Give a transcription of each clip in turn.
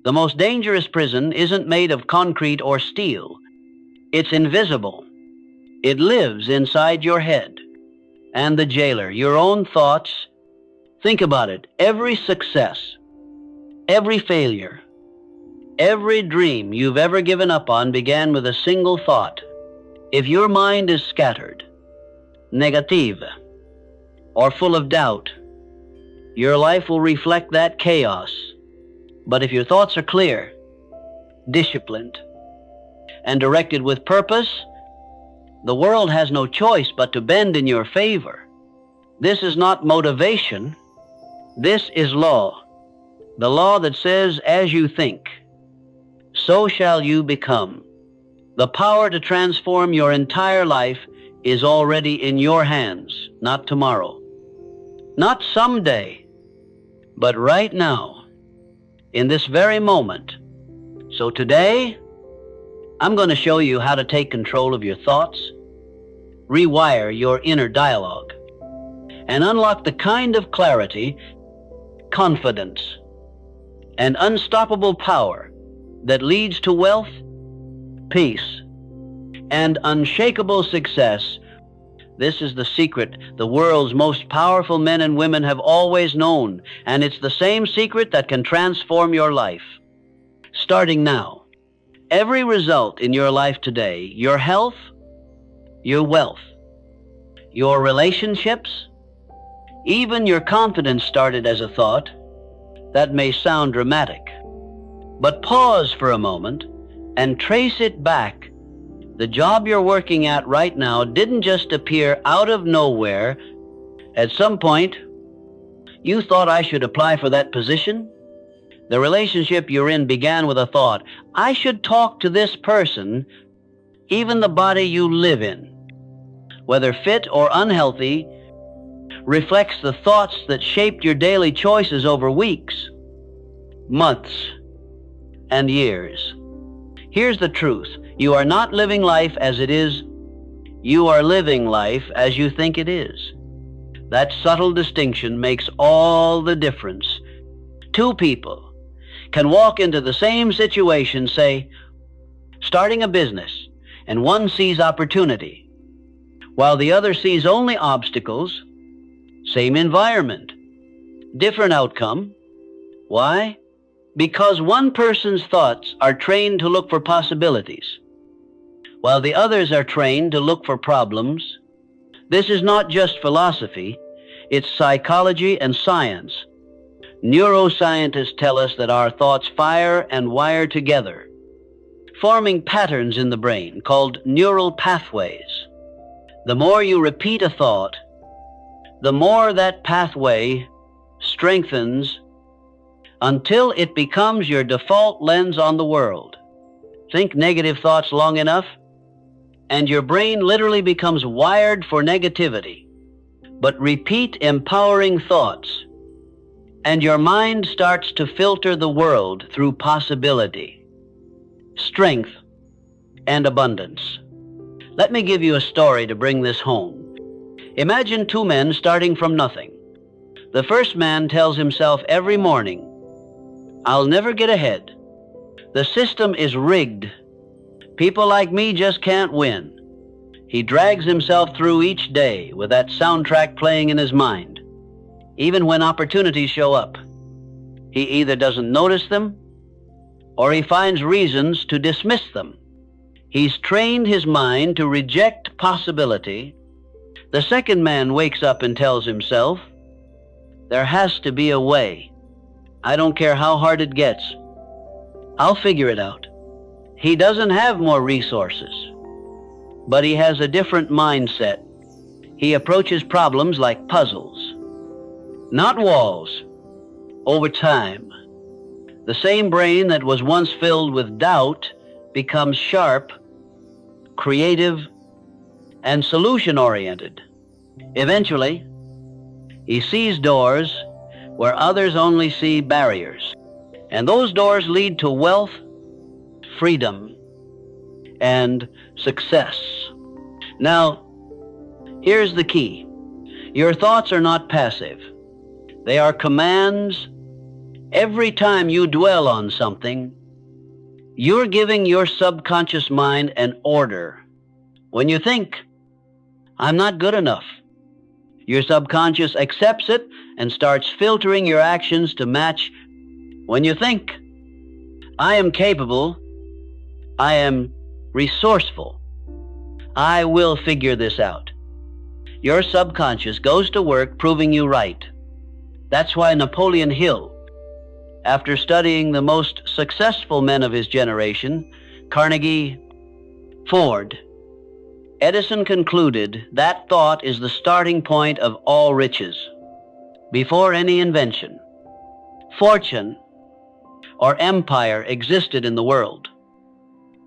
The most dangerous prison isn't made of concrete or steel. It's invisible. It lives inside your head. And the jailer, your own thoughts. Think about it. Every success, every failure, every dream you've ever given up on began with a single thought. If your mind is scattered, negative, or full of doubt, your life will reflect that chaos. But if your thoughts are clear, disciplined, and directed with purpose, the world has no choice but to bend in your favor. This is not motivation. This is law. The law that says, as you think, so shall you become. The power to transform your entire life is already in your hands, not tomorrow, not someday, but right now, in this very moment. So today, I'm going to show you how to take control of your thoughts, rewire your inner dialogue, and unlock the kind of clarity, confidence, and unstoppable power that leads to wealth, peace, and unshakable success. This is the secret the world's most powerful men and women have always known, and it's the same secret that can transform your life. Starting now, every result in your life today, your health, your wealth, your relationships, even your confidence started as a thought. That may sound dramatic, but pause for a moment and trace it back. The job you're working at right now didn't just appear out of nowhere. At some point, you thought, I should apply for that position. The relationship you're in began with a thought, I should talk to this person. Even the body you live in, whether fit or unhealthy, reflects the thoughts that shaped your daily choices over weeks, months, and years. Here's the truth. You are not living life as it is. You are living life as you think it is. That subtle distinction makes all the difference. Two people can walk into the same situation, say, starting a business, and one sees opportunity, while the other sees only obstacles. Same environment, different outcome. Why? Because one person's thoughts are trained to look for possibilities, while the others are trained to look for problems. This is not just philosophy, it's psychology and science. Neuroscientists tell us that our thoughts fire and wire together, forming patterns in the brain called neural pathways. The more you repeat a thought, the more that pathway strengthens until it becomes your default lens on the world. Think negative thoughts long enough, and your brain literally becomes wired for negativity. But repeat empowering thoughts, and your mind starts to filter the world through possibility, strength, and abundance. Let me give you a story to bring this home. Imagine two men starting from nothing. The first man tells himself every morning, I'll never get ahead. The system is rigged. People like me just can't win. He drags himself through each day with that soundtrack playing in his mind. Even when opportunities show up, he either doesn't notice them or he finds reasons to dismiss them. He's trained his mind to reject possibility. The second man wakes up and tells himself, there has to be a way. I don't care how hard it gets. I'll figure it out. He doesn't have more resources, but he has a different mindset. He approaches problems like puzzles, not walls. Over time, the same brain that was once filled with doubt becomes sharp, creative, and solution-oriented. Eventually, he sees doors where others only see barriers. And those doors lead to wealth, freedom, and success. Now, here's the key. Your thoughts are not passive. They are commands, Every time you dwell on something, you're giving your subconscious mind an order. When you think, I'm not good enough, your subconscious accepts it and starts filtering your actions to match. When you think, I am capable, I am resourceful, I will figure this out, your subconscious goes to work proving you right. That's why Napoleon Hill, after studying the most successful men of his generation, Carnegie, Ford, Edison, concluded that thought is the starting point of all riches. Before any invention, fortune, or empire existed in the world,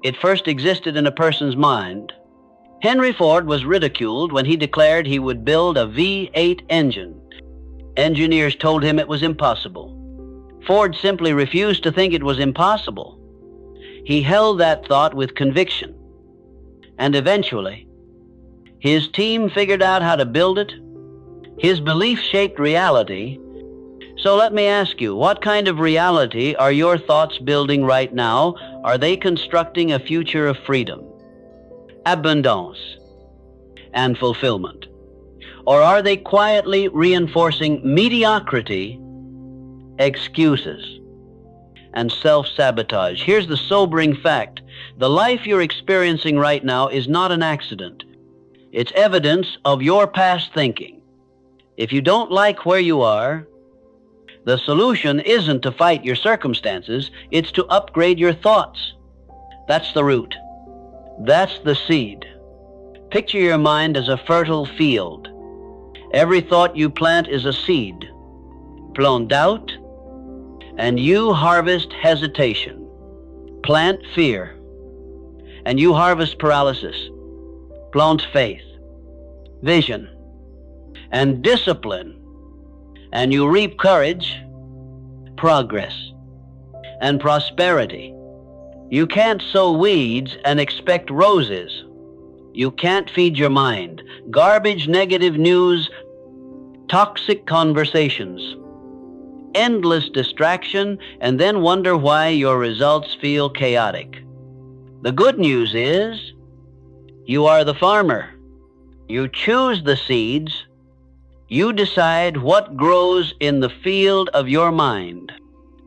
it first existed in a person's mind. Henry Ford was ridiculed when he declared he would build a V8 engine. Engineers told him it was impossible. Ford simply refused to think it was impossible. He held that thought with conviction. And eventually, his team figured out how to build it. His belief shaped reality. So let me ask you, what kind of reality are your thoughts building right now? Are they constructing a future of freedom, abundance, and fulfillment? Or are they quietly reinforcing mediocrity, excuses, and self-sabotage? Here's the sobering fact. The life you're experiencing right now is not an accident. It's evidence of your past thinking. If you don't like where you are, the solution isn't to fight your circumstances, it's to upgrade your thoughts. That's the root. That's the seed. Picture your mind as a fertile field. Every thought you plant is a seed. Plant doubt, and you harvest hesitation. Plant fear, and you harvest paralysis. Plant faith, vision, and discipline, and you reap courage, progress, and prosperity. You can't sow weeds and expect roses. You can't feed your mind garbage, negative news, toxic conversations, endless distraction, and then wonder why your results feel chaotic. The good news is, you are the farmer. You choose the seeds. You decide what grows in the field of your mind.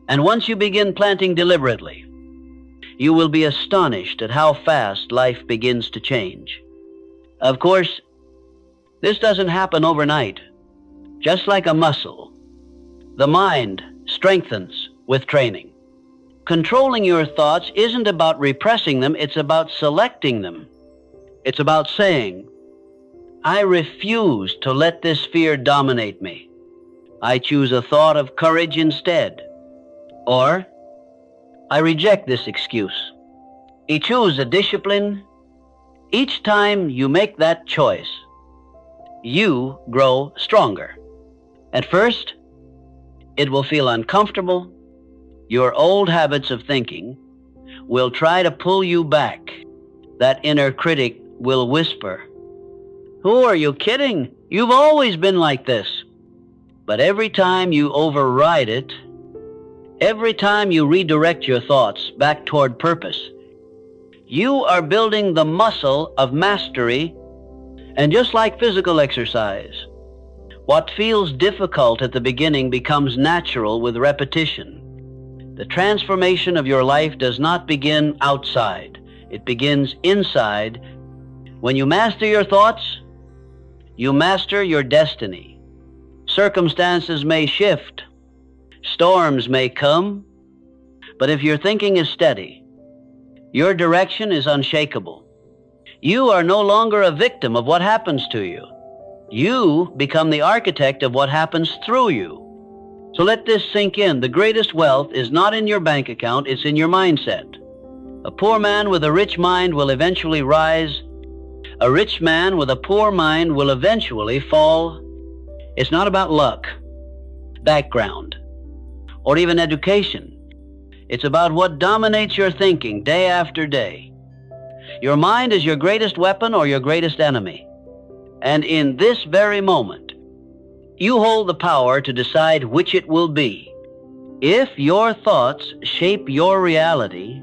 And once you begin planting deliberately, you will be astonished at how fast life begins to change. Of course, this doesn't happen overnight. Just like a muscle, the mind strengthens with training. Controlling your thoughts isn't about repressing them, it's about selecting them. It's about saying, I refuse to let this fear dominate me. I choose a thought of courage instead. Or, I reject this excuse. I choose a discipline. Each time you make that choice, you grow stronger. At first, it will feel uncomfortable. Your old habits of thinking will try to pull you back. That inner critic will whisper, who are you kidding? You've always been like this. But every time you override it, every time you redirect your thoughts back toward purpose, you are building the muscle of mastery. And just like physical exercise, what feels difficult at the beginning becomes natural with repetition. The transformation of your life does not begin outside. It begins inside. When you master your thoughts, you master your destiny. Circumstances may shift, storms may come, but if your thinking is steady, your direction is unshakable. You are no longer a victim of what happens to you. You become the architect of what happens through you. So let this sink in. The greatest wealth is not in your bank account, it's in your mindset. A poor man with a rich mind will eventually rise. A rich man with a poor mind will eventually fall. It's not about luck, background, or even education. It's about what dominates your thinking day after day. Your mind is your greatest weapon or your greatest enemy. And in this very moment, you hold the power to decide which it will be. If your thoughts shape your reality,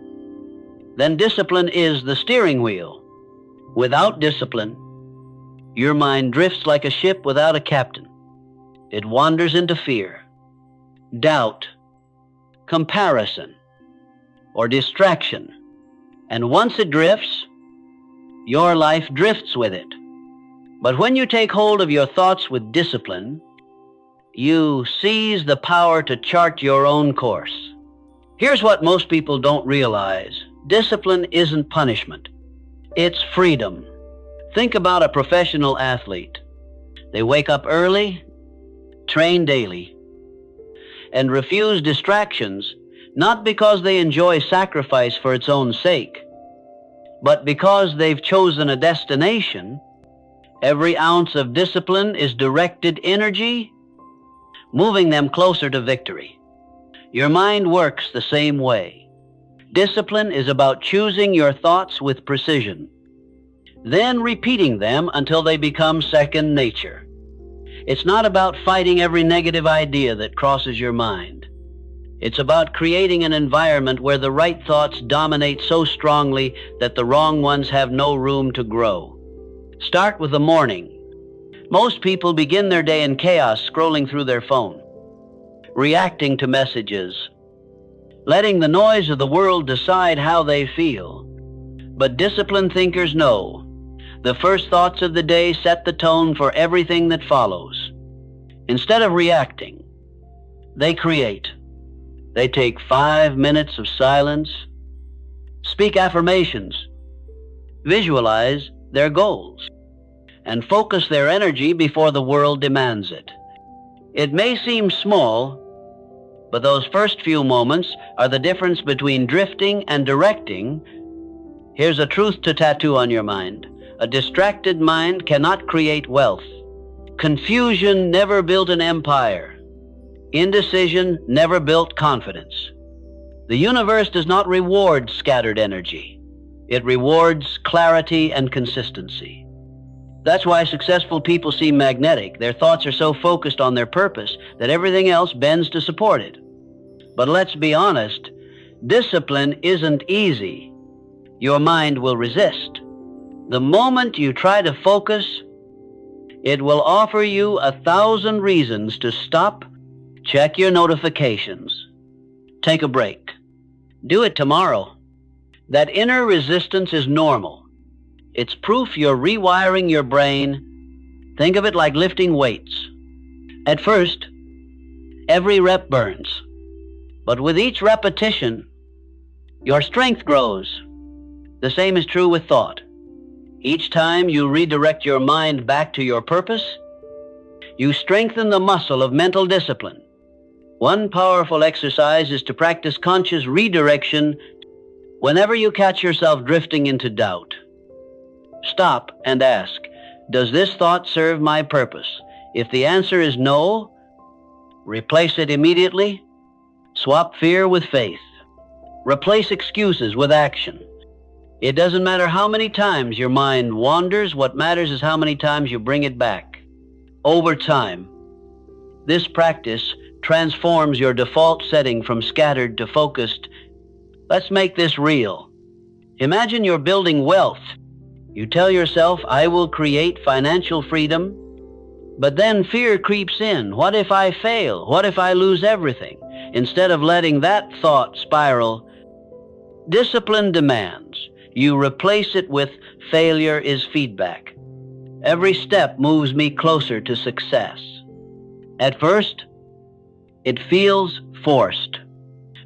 then discipline is the steering wheel. Without discipline, your mind drifts like a ship without a captain. It wanders into fear, doubt, comparison, or distraction. And once it drifts, your life drifts with it. But when you take hold of your thoughts with discipline, you seize the power to chart your own course. Here's what most people don't realize. Discipline isn't punishment. It's freedom. Think about a professional athlete. They wake up early, train daily, and refuse distractions, not because they enjoy sacrifice for its own sake, but because they've chosen a destination. Every ounce of discipline is directed energy, moving them closer to victory. Your mind works the same way. Discipline is about choosing your thoughts with precision, then repeating them until they become second nature. It's not about fighting every negative idea that crosses your mind. It's about creating an environment where the right thoughts dominate so strongly that the wrong ones have no room to grow. Start with the morning. Most people begin their day in chaos, scrolling through their phone, reacting to messages, letting the noise of the world decide how they feel. But disciplined thinkers know the first thoughts of the day set the tone for everything that follows. Instead of reacting, they create. They take 5 minutes of silence, speak affirmations, visualize their goals, and focus their energy before the world demands it. It may seem small, but those first few moments are the difference between drifting and directing. Here's a truth to tattoo on your mind. A distracted mind cannot create wealth. Confusion never built an empire. Indecision never built confidence. The universe does not reward scattered energy. It rewards clarity and consistency. That's why successful people seem magnetic. Their thoughts are so focused on their purpose that everything else bends to support it. But let's be honest, discipline isn't easy. Your mind will resist. The moment you try to focus, it will offer you 1,000 reasons to stop, check your notifications, take a break. Do it tomorrow. That inner resistance is normal. It's proof you're rewiring your brain. Think of it like lifting weights. At first, every rep burns. But with each repetition, your strength grows. The same is true with thought. Each time you redirect your mind back to your purpose, you strengthen the muscle of mental discipline. One powerful exercise is to practice conscious redirection whenever you catch yourself drifting into doubt. Stop and ask, does this thought serve my purpose? If the answer is no, replace it immediately. Swap fear with faith. Replace excuses with action. It doesn't matter how many times your mind wanders. What matters is how many times you bring it back. Over time, this practice transforms your default setting from scattered to focused. Let's make this real. Imagine you're building wealth. You tell yourself, I will create financial freedom, but then fear creeps in. What if I fail? What if I lose everything? Instead of letting that thought spiral, discipline demands you replace it with failure is feedback. Every step moves me closer to success. At first, it feels forced.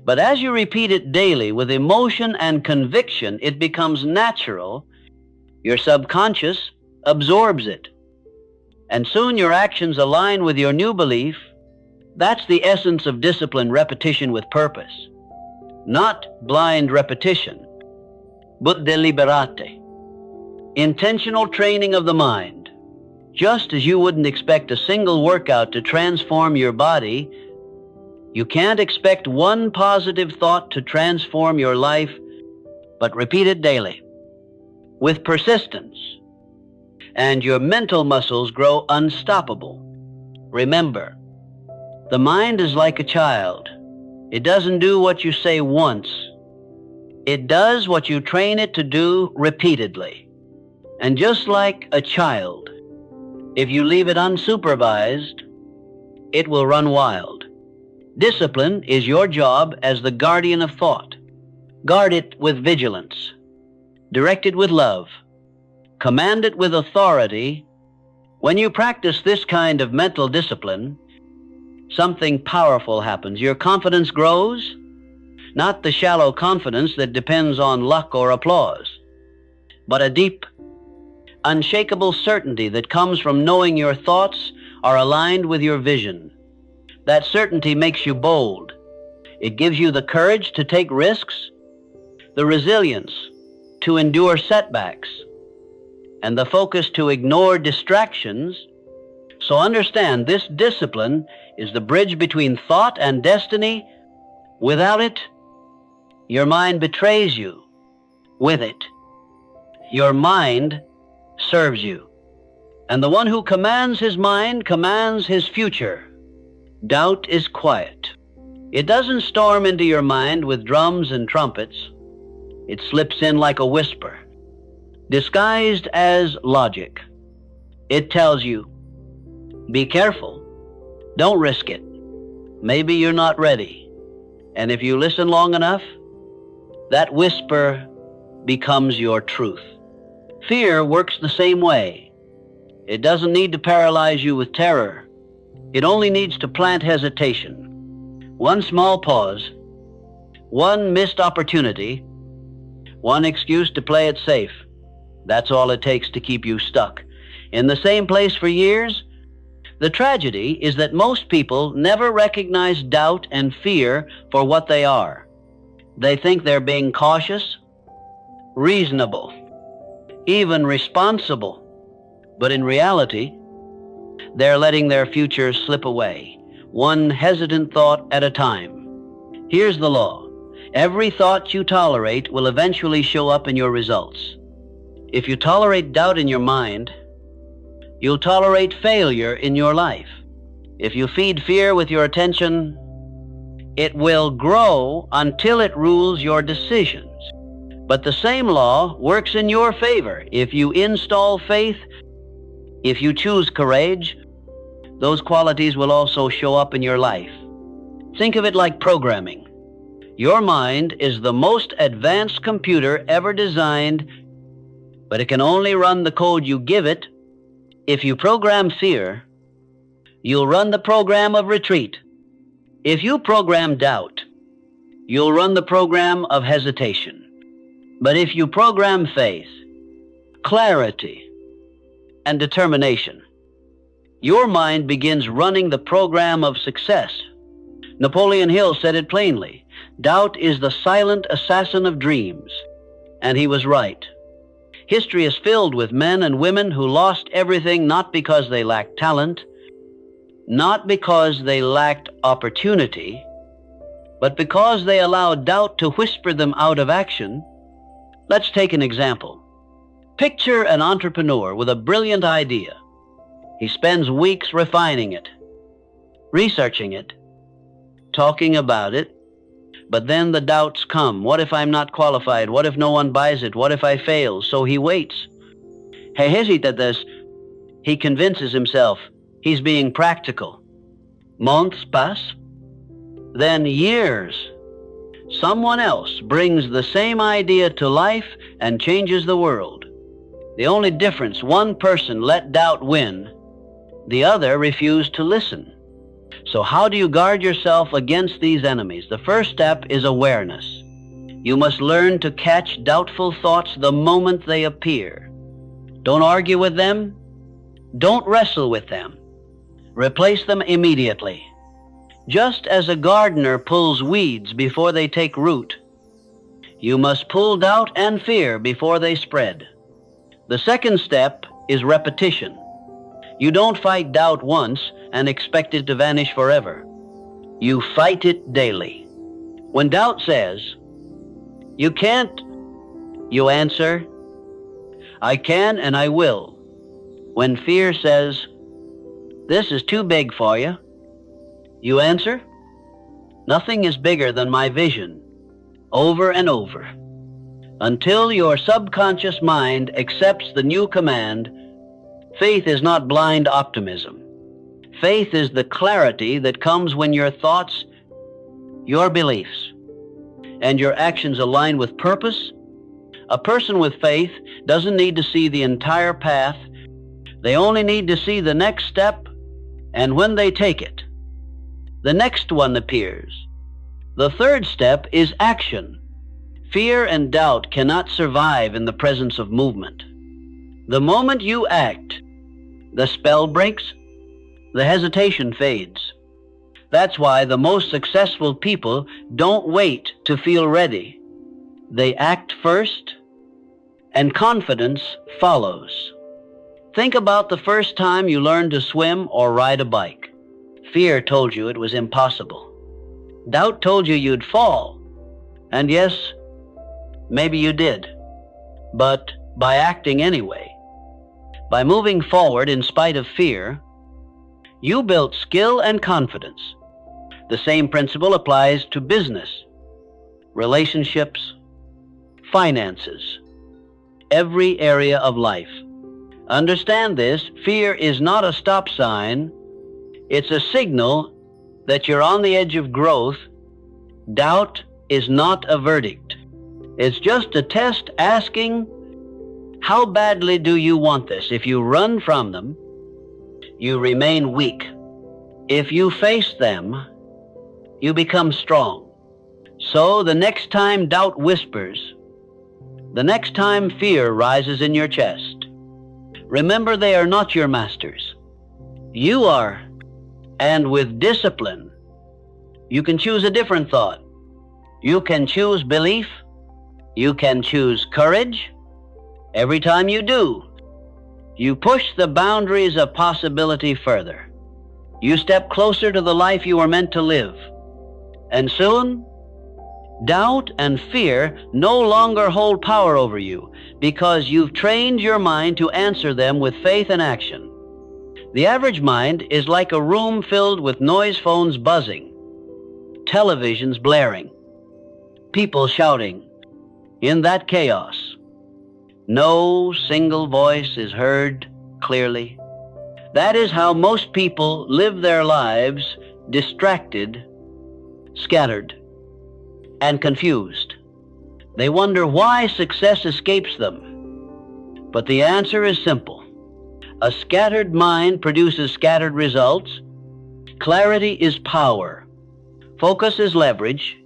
But as you repeat it daily with emotion and conviction, it becomes natural. Your subconscious absorbs it. And soon your actions align with your new belief. That's the essence of discipline, repetition with purpose. Not blind repetition, but deliberate. Intentional training of the mind. Just as you wouldn't expect a single workout to transform your body, you can't expect one positive thought to transform your life, but repeat it daily with persistence, and your mental muscles grow unstoppable. Remember, the mind is like a child. It doesn't do what you say once. It does what you train it to do repeatedly. And just like a child, if you leave it unsupervised, it will run wild. Discipline is your job as the guardian of thought. Guard it with vigilance. Direct it with love. Command it with authority. When you practice this kind of mental discipline, something powerful happens. Your confidence grows, not the shallow confidence that depends on luck or applause, but a deep, unshakable certainty that comes from knowing your thoughts are aligned with your vision. That certainty makes you bold. It gives you the courage to take risks, the resilience to endure setbacks, and the focus to ignore distractions. So understand, this discipline is the bridge between thought and destiny. Without it, your mind betrays you. With it, your mind serves you. And the one who commands his mind commands his future. Doubt is quiet. It doesn't storm into your mind with drums and trumpets. It slips in like a whisper, disguised as logic. It tells you, be careful. Don't risk it. Maybe you're not ready. And if you listen long enough, that whisper becomes your truth. Fear works the same way. It doesn't need to paralyze you with terror. It only needs to plant hesitation. One small pause, one missed opportunity, one excuse to play it safe. That's all it takes to keep you stuck in the same place for years. The tragedy is that most people never recognize doubt and fear for what they are. They think they're being cautious, reasonable, even responsible. But in reality, they're letting their future slip away, one hesitant thought at a time. Here's the law. Every thought you tolerate will eventually show up in your results. If you tolerate doubt in your mind, you'll tolerate failure in your life. If you feed fear with your attention, it will grow until it rules your decisions. But the same law works in your favor. If you install faith, if you choose courage, those qualities will also show up in your life. Think of it like programming. Your mind is the most advanced computer ever designed, but it can only run the code you give it. If you program fear, you'll run the program of retreat. If you program doubt, you'll run the program of hesitation. But if you program faith, clarity, and determination, your mind begins running the program of success. Napoleon Hill said it plainly. Doubt is the silent assassin of dreams. And he was right. History is filled with men and women who lost everything not because they lacked talent, not because they lacked opportunity, but because they allowed doubt to whisper them out of action. Let's take an example. Picture an entrepreneur with a brilliant idea. He spends weeks refining it, researching it, talking about it, but then the doubts come. What if I'm not qualified? What if no one buys it? What if I fail? So he waits. He hesitates. He convinces himself he's being practical. Months pass, then years. Someone else brings the same idea to life and changes the world. The only difference, one person let doubt win, the other refused to listen. So how do you guard yourself against these enemies? The first step is awareness. You must learn to catch doubtful thoughts the moment they appear. Don't argue with them. Don't wrestle with them. Replace them immediately. Just as a gardener pulls weeds before they take root, you must pull doubt and fear before they spread. The second step is repetition. You don't fight doubt once and expect it to vanish forever. You fight it daily. When doubt says, "You can't," you answer, "I can and I will." When fear says, "This is too big for you," you answer, Nothing is bigger than my vision, over and over. Until your subconscious mind accepts the new command, faith is not blind optimism. Faith is the clarity that comes when your thoughts, your beliefs, and your actions align with purpose. A person with faith doesn't need to see the entire path. They only need to see the next step, and when they take it, the next one appears. The third step is action. Fear and doubt cannot survive in the presence of movement. The moment you act, the spell breaks, the hesitation fades. That's why the most successful people don't wait to feel ready. They act first, and confidence follows. Think about the first time you learned to swim or ride a bike. Fear told you it was impossible. Doubt told you you'd fall. And yes, maybe you did. But by acting anyway, by moving forward in spite of fear, you built skill and confidence. The same principle applies to business, relationships, finances, every area of life. Understand this, fear is not a stop sign. It's a signal that you're on the edge of growth. Doubt is not a verdict. It's just a test asking, how badly do you want this? If you run from them, you remain weak. If you face them, you become strong. So the next time doubt whispers, the next time fear rises in your chest, remember they are not your masters. You are. And with discipline, you can choose a different thought. You can choose belief. You can choose courage. Every time you do, you push the boundaries of possibility further. You step closer to the life you were meant to live. And soon, doubt and fear no longer hold power over you because you've trained your mind to answer them with faith and action. The average mind is like a room filled with noise phones buzzing, televisions blaring, people shouting. In that chaos, no single voice is heard clearly. That is how most people live their lives, distracted, scattered, and confused. They wonder why success escapes them. But the answer is simple. A scattered mind produces scattered results. Clarity is power. Focus is leverage.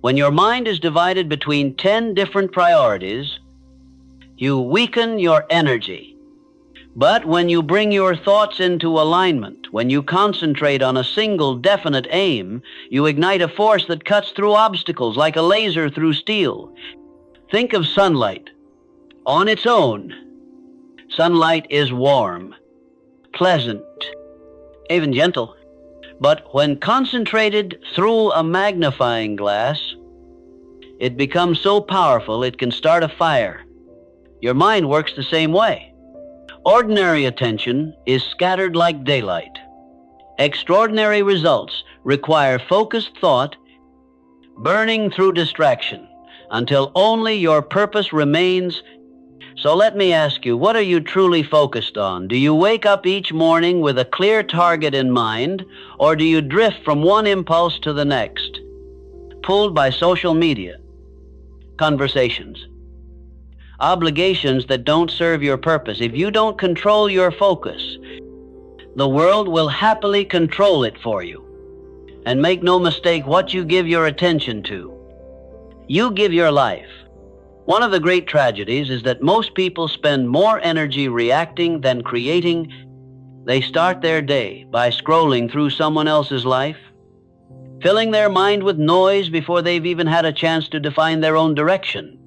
When your mind is divided between 10 different priorities, you weaken your energy. But when you bring your thoughts into alignment, when you concentrate on a single definite aim, you ignite a force that cuts through obstacles like a laser through steel. Think of sunlight. On its own, sunlight is warm, pleasant, even gentle. But when concentrated through a magnifying glass, it becomes so powerful it can start a fire. Your mind works the same way. Ordinary attention is scattered like daylight. Extraordinary results require focused thought, burning through distraction, until only your purpose remains. So let me ask you, what are you truly focused on? Do you wake up each morning with a clear target in mind, or do you drift from one impulse to the next, pulled by social media, conversations, obligations that don't serve your purpose? If you don't control your focus, the world will happily control it for you. And make no mistake, what you give your attention to, you give your life. One of the great tragedies is that most people spend more energy reacting than creating. They start their day by scrolling through someone else's life, filling their mind with noise before they've even had a chance to define their own direction.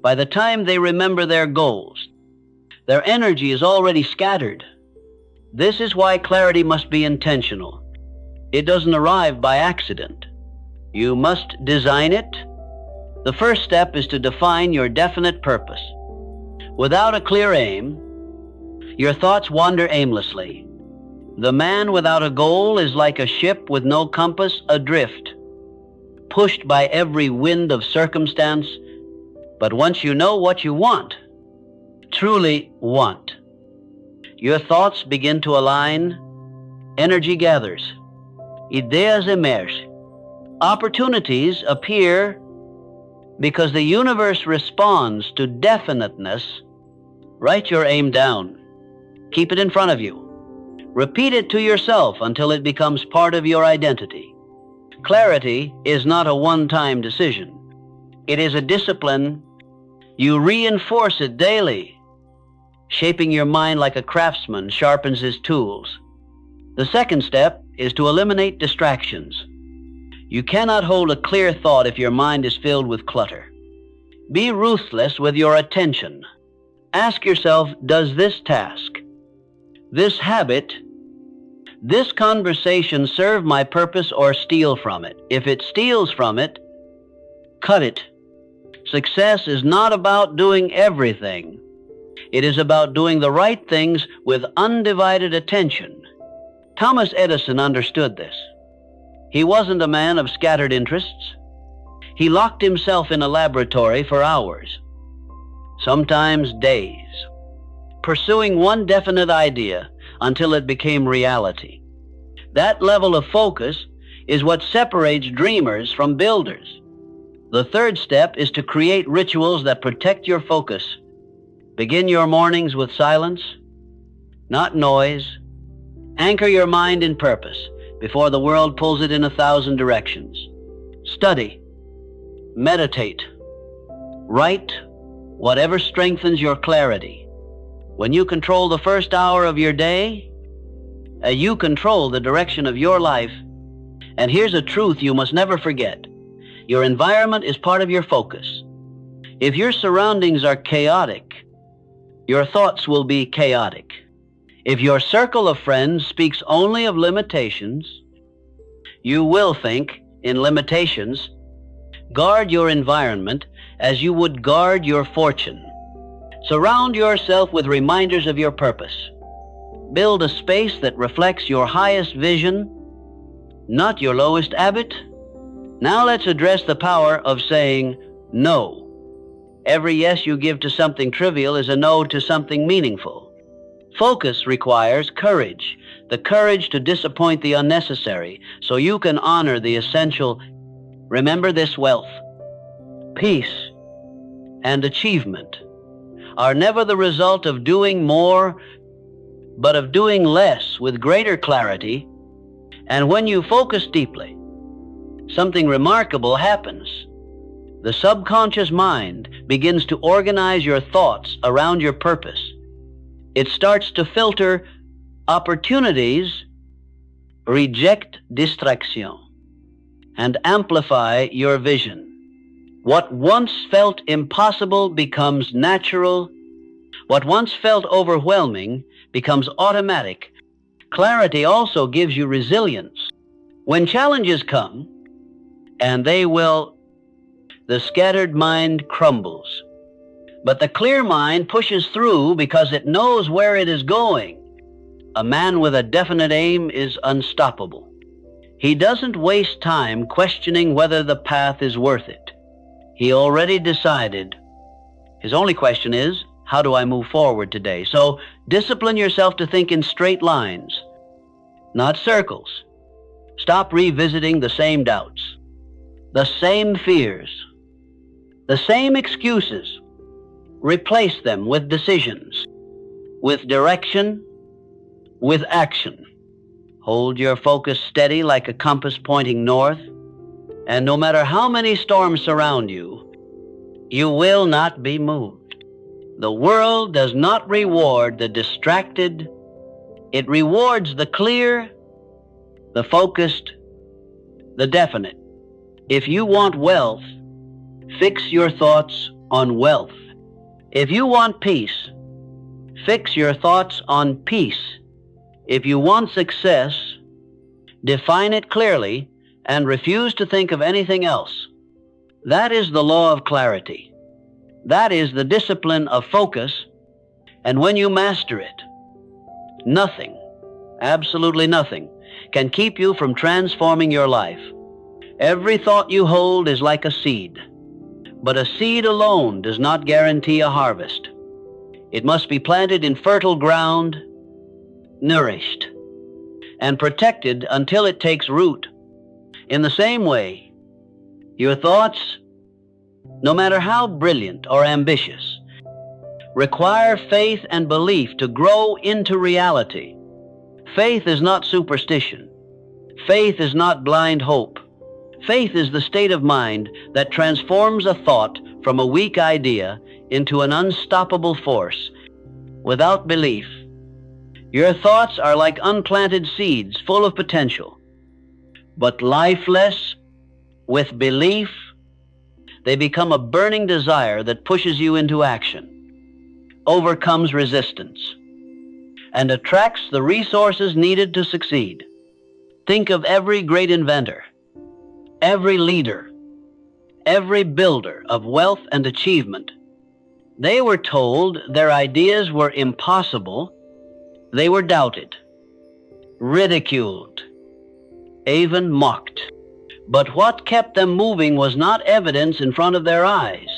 By the time they remember their goals, their energy is already scattered. This is why clarity must be intentional. It doesn't arrive by accident. You must design it. The first step is to define your definite purpose. Without a clear aim, your thoughts wander aimlessly. The man without a goal is like a ship with no compass adrift. pushed by every wind of circumstance. But once you know what you want, truly want, your thoughts begin to align, energy gathers, ideas emerge, opportunities appear because the universe responds to definiteness. Write your aim down. Keep it in front of you. Repeat it to yourself until it becomes part of your identity. Clarity is not a one-time decision. It is a discipline. You reinforce it daily, shaping your mind like a craftsman sharpens his tools. The second step is to eliminate distractions. You cannot hold a clear thought if your mind is filled with clutter. Be ruthless with your attention. Ask yourself, does this task, this habit, this conversation serve my purpose or steal from it? If it steals from it, cut it. Success is not about doing everything. It is about doing the right things with undivided attention. Thomas Edison understood this. He wasn't a man of scattered interests. He locked himself in a laboratory for hours, sometimes days, pursuing one definite idea until it became reality. That level of focus is what separates dreamers from builders. The third step is to create rituals that protect your focus. Begin your mornings with silence, not noise. Anchor your mind in purpose before the world pulls it in 1,000 directions. Study, meditate, write, whatever strengthens your clarity. When you control the first hour of your day, you control the direction of your life. And here's a truth you must never forget. Your environment is part of your focus. If your surroundings are chaotic, your thoughts will be chaotic. If your circle of friends speaks only of limitations, you will think in limitations. Guard your environment as you would guard your fortune. Surround yourself with reminders of your purpose. Build a space that reflects your highest vision, not your lowest habit. Now let's address the power of saying no. Every yes you give to something trivial is a no to something meaningful. Focus requires courage, the courage to disappoint the unnecessary so you can honor the essential. Remember this: wealth, peace, and achievement are never the result of doing more, but of doing less with greater clarity. And when you focus deeply, something remarkable happens. The subconscious mind begins to organize your thoughts around your purpose. It starts to filter opportunities, reject distraction, and amplify your vision. What once felt impossible becomes natural. What once felt overwhelming becomes automatic. Clarity also gives you resilience. When challenges come, and they will, the scattered mind crumbles. But the clear mind pushes through because it knows where it is going. A man with a definite aim is unstoppable. He doesn't waste time questioning whether the path is worth it. He already decided. His only question is, how do I move forward today? So discipline yourself to think in straight lines, not circles. Stop revisiting the same doubts, the same fears, the same excuses. Replace them with decisions, with direction, with action. Hold your focus steady like a compass pointing north, and no matter how many storms surround you, you will not be moved. The world does not reward the distracted. It rewards the clear, the focused, the definite. If you want wealth, fix your thoughts on wealth. If you want peace, fix your thoughts on peace. If you want success, define it clearly and refuse to think of anything else. That is the law of clarity. That is the discipline of focus. And when you master it, nothing, absolutely nothing, can keep you from transforming your life. Every thought you hold is like a seed, but a seed alone does not guarantee a harvest. It must be planted in fertile ground, nourished, and protected until it takes root. In the same way, your thoughts, no matter how brilliant or ambitious, require faith and belief to grow into reality. Faith is not superstition. Faith is not blind hope. Faith is the state of mind that transforms a thought from a weak idea into an unstoppable force. Without belief, your thoughts are like unplanted seeds full of potential, but lifeless. With belief, they become a burning desire that pushes you into action, overcomes resistance, and attracts the resources needed to succeed. Think of every great inventor, every leader, every builder of wealth and achievement. They were told their ideas were impossible. They were doubted, ridiculed, even mocked. But what kept them moving was not evidence in front of their eyes.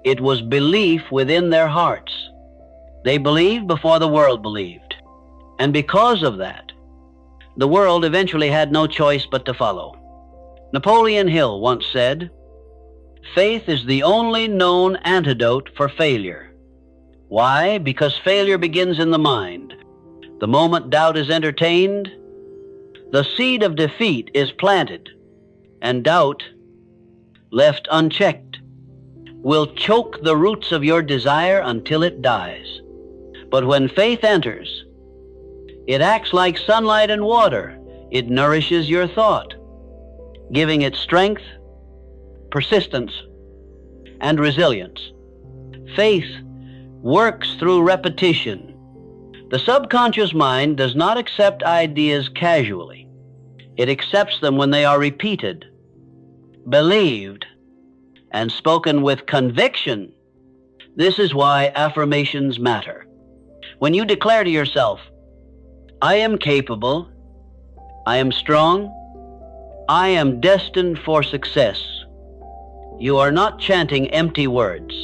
It was belief within their hearts. They believed before the world believed. And because of that, the world eventually had no choice but to follow. Napoleon Hill once said, "Faith is the only known antidote for failure." Why? Because failure begins in the mind. The moment doubt is entertained, the seed of defeat is planted, and doubt, left unchecked, will choke the roots of your desire until it dies. But when faith enters, it acts like sunlight and water. It nourishes your thought, giving it strength, persistence, and resilience. Faith works through repetition. The subconscious mind does not accept ideas casually. It accepts them when they are repeated, believed, and spoken with conviction. This is why affirmations matter. When you declare to yourself, "I am capable, I am strong, I am destined for success," you are not chanting empty words.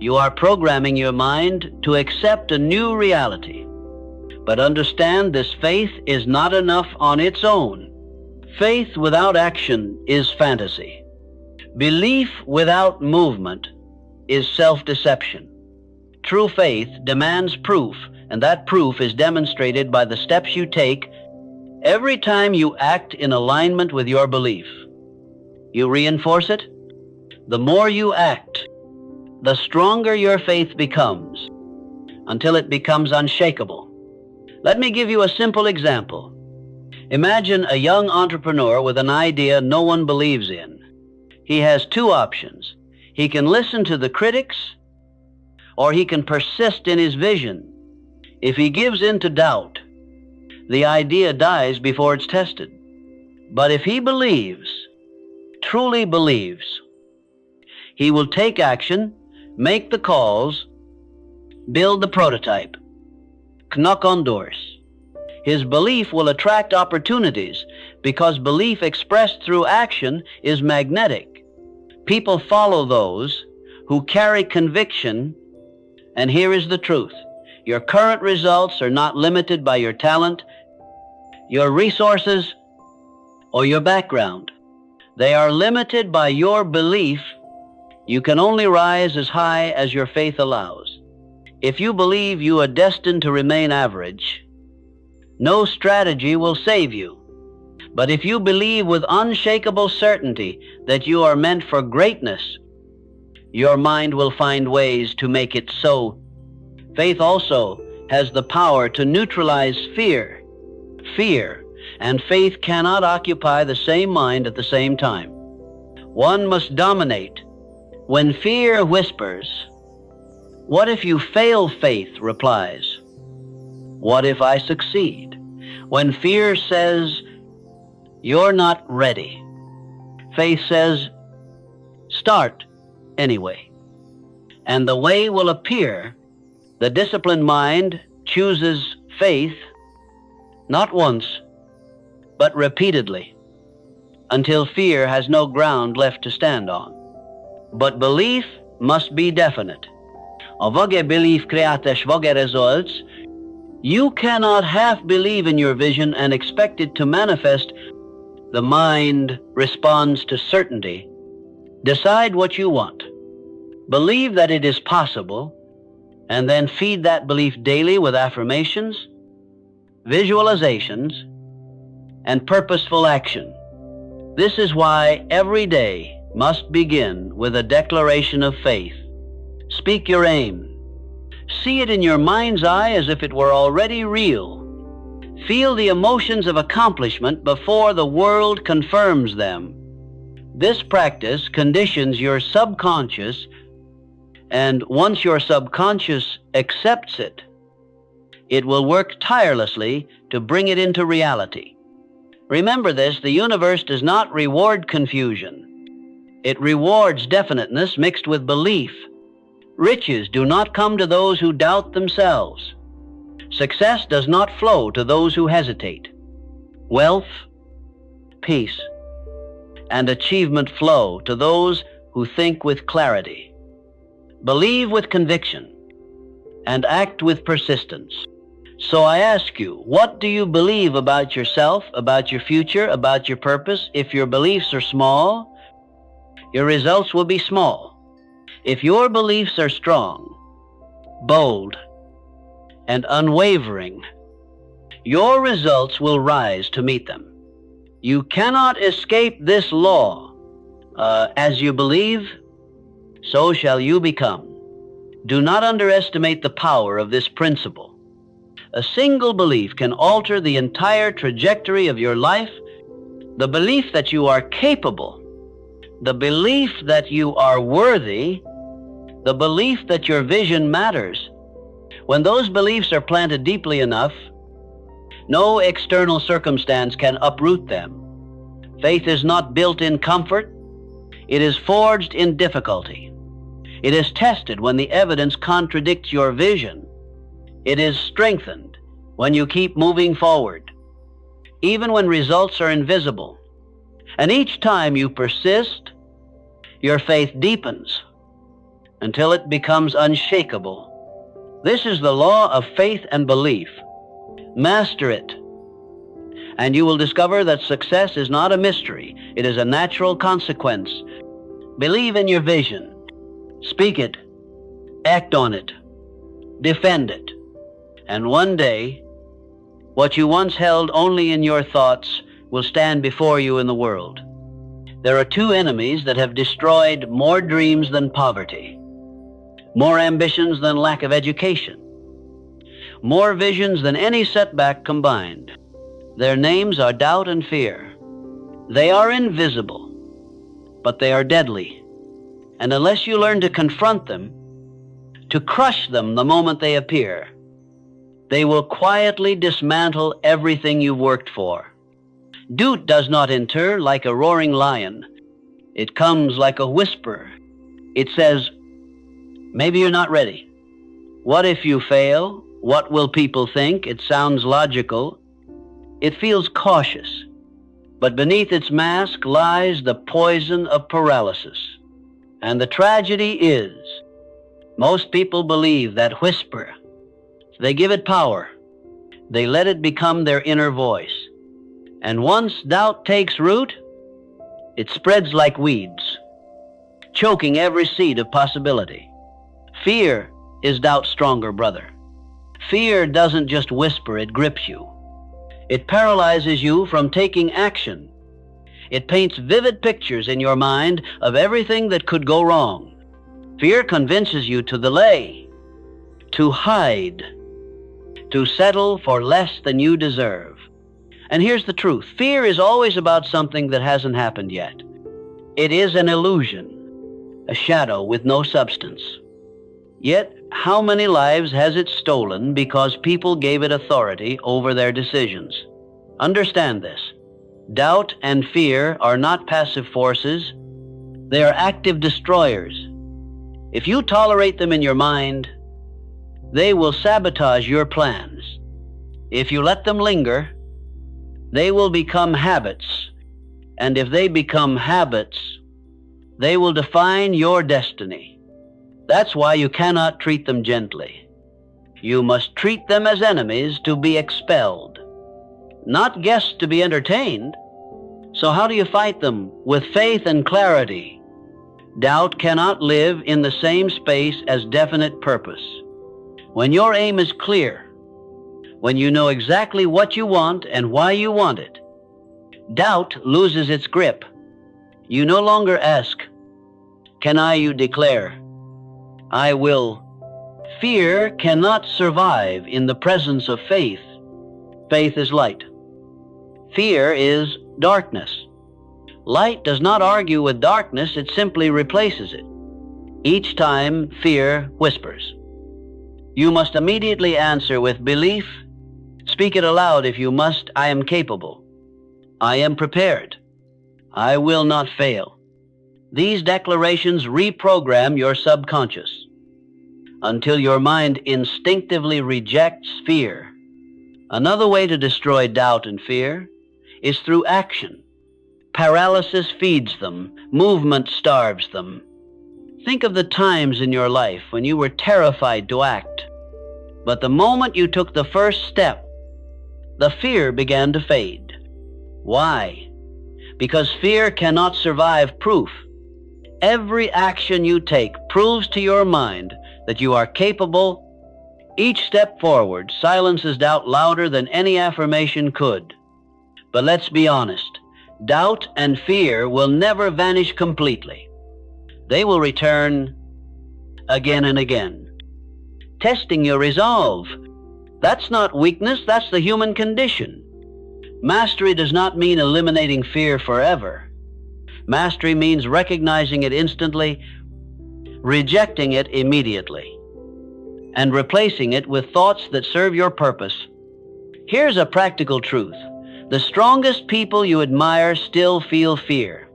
You are programming your mind to accept a new reality. But understand, this faith is not enough on its own. Faith without action is fantasy. Belief without movement is self-deception. True faith demands proof, and that proof is demonstrated by the steps you take every time you act in alignment with your belief. You reinforce it. The more you act, the stronger your faith becomes, until it becomes unshakable. Let me give you a simple example. Imagine a young entrepreneur with an idea no one believes in. He has two options. He can listen to the critics, or he can persist in his vision. If he gives in to doubt, the idea dies before it's tested. But if he believes, truly believes, he will take action, make the calls, build the prototype, knock on doors. His belief will attract opportunities because belief expressed through action is magnetic. People follow those who carry conviction, and here is the truth. Your current results are not limited by your talent, your resources, or your background. They are limited by your belief. You can only rise as high as your faith allows. If you believe you are destined to remain average, no strategy will save you. But if you believe with unshakable certainty that you are meant for greatness, your mind will find ways to make it so. Faith also has the power to neutralize fear. Fear and faith cannot occupy the same mind at the same time. One must dominate. When fear whispers, "What if you fail?" faith replies, "What if I succeed?" When fear says, "You're not ready," faith says, "Start anyway." And the way will appear. The disciplined mind chooses faith not once, but repeatedly, until fear has no ground left to stand on. But belief must be definite. A vage belief creates vage results. You cannot half believe in your vision and expect it to manifest. The mind responds to certainty. Decide what you want. Believe that it is possible, and then feed that belief daily with affirmations, visualizations, and purposeful action. This is why every day must begin with a declaration of faith. Speak your aim. See it in your mind's eye as if it were already real. Feel the emotions of accomplishment before the world confirms them. This practice conditions your subconscious, and once your subconscious accepts it, it will work tirelessly to bring it into reality. Remember this, the universe does not reward confusion. It rewards definiteness mixed with belief. Riches do not come to those who doubt themselves. Success does not flow to those who hesitate. Wealth, peace, and achievement flow to those who think with clarity. Believe with conviction and act with persistence. So I ask you, what do you believe about yourself, about your future, about your purpose? If your beliefs are small, your results will be small. If your beliefs are strong, bold, and unwavering, your results will rise to meet them. You cannot escape this law. As you believe, so shall you become. Do not underestimate the power of this principle. A single belief can alter the entire trajectory of your life. The belief that you are capable, the belief that you are worthy, the belief that your vision matters. When those beliefs are planted deeply enough, no external circumstance can uproot them. Faith is not built in comfort. It is forged in difficulty. It is tested when the evidence contradicts your vision. It is strengthened when you keep moving forward, even when results are invisible. And each time you persist, your faith deepens until it becomes unshakable. This is the law of faith and belief. Master it, and you will discover that success is not a mystery. It is a natural consequence. Believe in your vision. Speak it. Act on it. Defend it. And one day, what you once held only in your thoughts will stand before you in the world. There are two enemies that have destroyed more dreams than poverty, more ambitions than lack of education, more visions than any setback combined. Their names are doubt and fear. They are invisible, but they are deadly. And unless you learn to confront them, to crush them the moment they appear, they will quietly dismantle everything you've worked for. Doubt does not enter like a roaring lion. It comes like a whisper. It says, maybe you're not ready. What if you fail? What will people think? It sounds logical. It feels cautious. But beneath its mask lies the poison of paralysis. And the tragedy is, most people believe that whisper. They give it power. They let it become their inner voice. And once doubt takes root, it spreads like weeds, choking every seed of possibility. Fear is doubt's stronger brother. Fear doesn't just whisper, it grips you. It paralyzes you from taking action. It paints vivid pictures in your mind of everything that could go wrong. Fear convinces you to delay, to hide, to settle for less than you deserve. And here's the truth. Fear is always about something that hasn't happened yet. It is an illusion, a shadow with no substance. Yet, how many lives has it stolen because people gave it authority over their decisions? Understand this. Doubt and fear are not passive forces. They are active destroyers. If you tolerate them in your mind, they will sabotage your plans. If you let them linger, they will become habits, And if they become habits, they will define your destiny. That's why you cannot treat them gently. You must treat them as enemies to be expelled, not guests to be entertained. So how do you fight them? With faith and clarity. Doubt cannot live in the same space as definite purpose. When your aim is clear, when you know exactly what you want and why you want it, doubt loses its grip. You no longer ask, "Can I?" You declare, "I will." Fear cannot survive in the presence of faith. Faith is light. Fear is darkness. Light does not argue with darkness, it simply replaces it. Each time fear whispers. You must immediately answer with belief. Speak it aloud if you must. I am capable. I am prepared. I will not fail. These declarations reprogram your subconscious until your mind instinctively rejects fear. Another way to destroy doubt and fear is through action. Paralysis feeds them. Movement starves them. Think of the times in your life when you were terrified to act. But the moment you took the first step, the fear began to fade. Why? Because fear cannot survive proof. Every action you take proves to your mind that you are capable. Each step forward silences doubt louder than any affirmation could. But let's be honest, doubt and fear will never vanish completely. They will return again and again, testing your resolve. That's not weakness, that's the human condition. Mastery does not mean eliminating fear forever. Mastery means recognizing it instantly, rejecting it immediately, and replacing it with thoughts that serve your purpose. Here's a practical truth. The strongest people you admire still feel fear.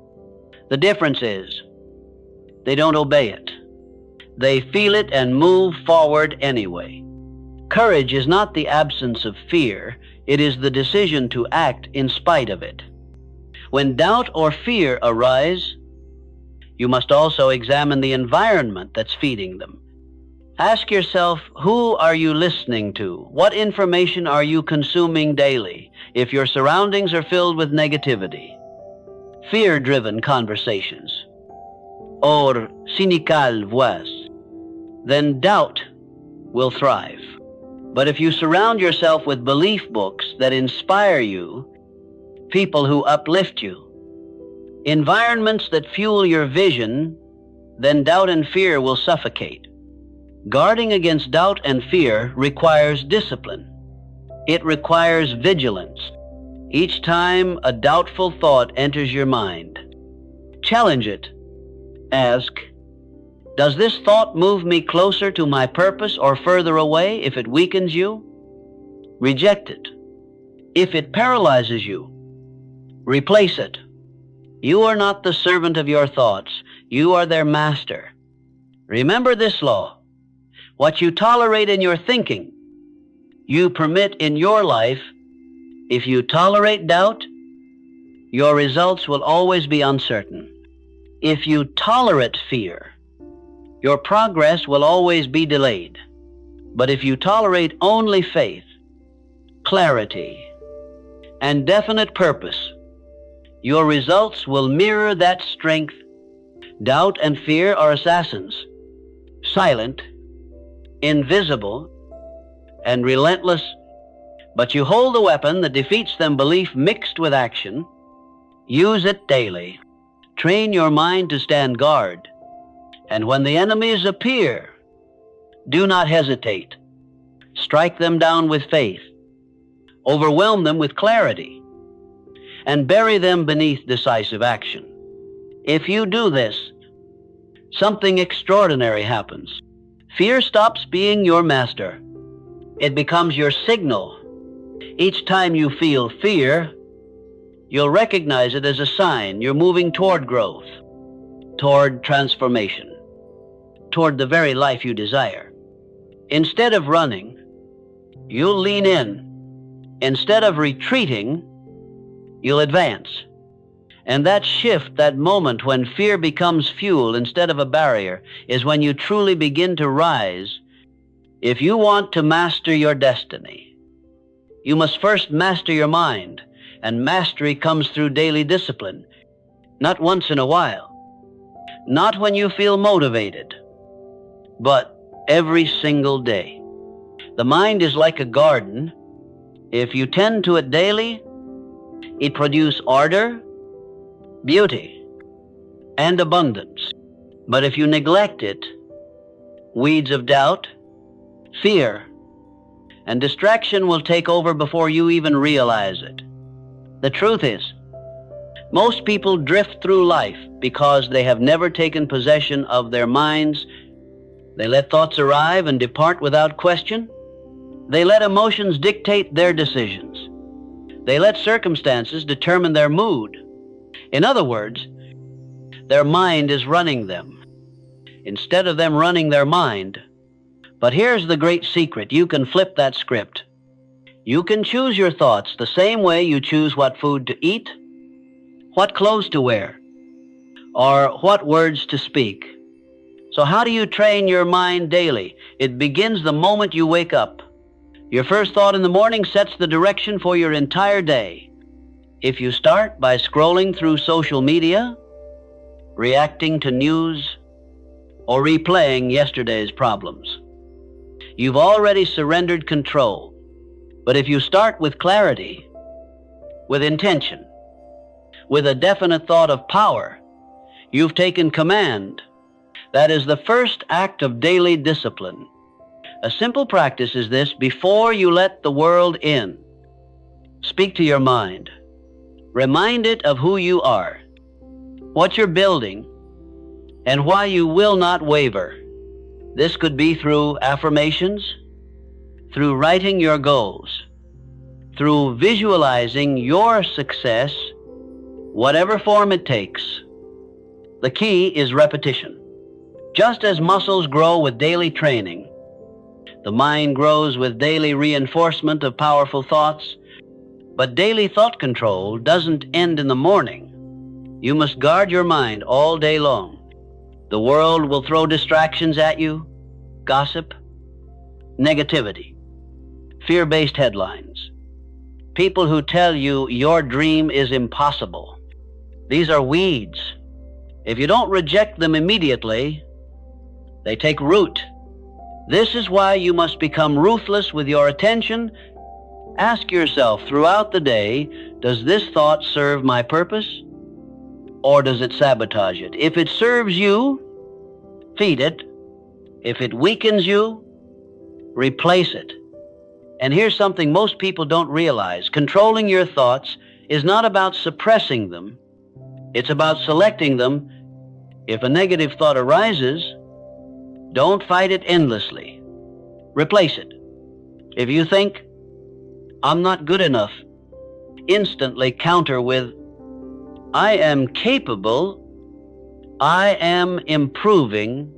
The difference is, they don't obey it. They feel it and move forward anyway. Courage is not the absence of fear, it is the decision to act in spite of it. When doubt or fear arise, you must also examine the environment that's feeding them. Ask yourself, who are you listening to? What information are you consuming daily? If your surroundings are filled with negativity, fear-driven conversations, or cynical voix, then doubt will thrive. But if you surround yourself with belief books that inspire you, people who uplift you, environments that fuel your vision, then doubt and fear will suffocate. Guarding against doubt and fear requires discipline. It requires vigilance. Each time a doubtful thought enters your mind, challenge it. Ask, does this thought move me closer to my purpose or further away? If it weakens you, reject it. If it paralyzes you, replace it. You are not the servant of your thoughts. You are their master. Remember this law. What you tolerate in your thinking, you permit in your life. If you tolerate doubt, your results will always be uncertain. If you tolerate fear, your progress will always be delayed. But if you tolerate only faith, clarity, and definite purpose, your results will mirror that strength. Doubt and fear are assassins, silent, invisible, and relentless, but you hold the weapon that defeats them, belief mixed with action. Use it daily. Train your mind to stand guard. And when the enemies appear, do not hesitate. Strike them down with faith. Overwhelm them with clarity, and bury them beneath decisive action. If you do this, something extraordinary happens. Fear stops being your master. It becomes your signal. Each time you feel fear, you'll recognize it as a sign you're moving toward growth, toward transformation, toward the very life you desire. Instead of running, you'll lean in. Instead of retreating, you'll advance. And that shift, that moment when fear becomes fuel instead of a barrier, is when you truly begin to rise. If you want to master your destiny, you must first master your mind, and mastery comes through daily discipline, not once in a while, not when you feel motivated, but every single day. The mind is like a garden. If you tend to it daily, it produces order, beauty, and abundance. But if you neglect it, weeds of doubt, fear, and distraction will take over before you even realize it. The truth is, most people drift through life because they have never taken possession of their minds. They let thoughts arrive and depart without question. They let emotions dictate their decisions. They let circumstances determine their mood. In other words, their mind is running them, instead of them running their mind. But here's the great secret. You can flip that script. You can choose your thoughts the same way you choose what food to eat, what clothes to wear, or what words to speak. So how do you train your mind daily? It begins the moment you wake up. Your first thought in the morning sets the direction for your entire day. If you start by scrolling through social media, reacting to news, or replaying yesterday's problems, you've already surrendered control. But if you start with clarity, with intention, with a definite thought of power, you've taken command. That is the first act of daily discipline. A simple practice is this: before you let the world in, speak to your mind. Remind it of who you are, what you're building, and why you will not waver. This could be through affirmations, through writing your goals, through visualizing your success, whatever form it takes. The key is repetition. Just as muscles grow with daily training, the mind grows with daily reinforcement of powerful thoughts. But daily thought control doesn't end in the morning. You must guard your mind all day long. The world will throw distractions at you: gossip, negativity, fear-based headlines, people who tell you your dream is impossible. These are weeds. If you don't reject them immediately, they take root. This is why you must become ruthless with your attention. Ask yourself throughout the day, does this thought serve my purpose, or does it sabotage it? If it serves you, feed it. If it weakens you, replace it. And here's something most people don't realize. Controlling your thoughts is not about suppressing them. It's about selecting them. If a negative thought arises, don't fight it endlessly. Replace it. If you think, I'm not good enough, instantly counter with, I am capable, I am improving,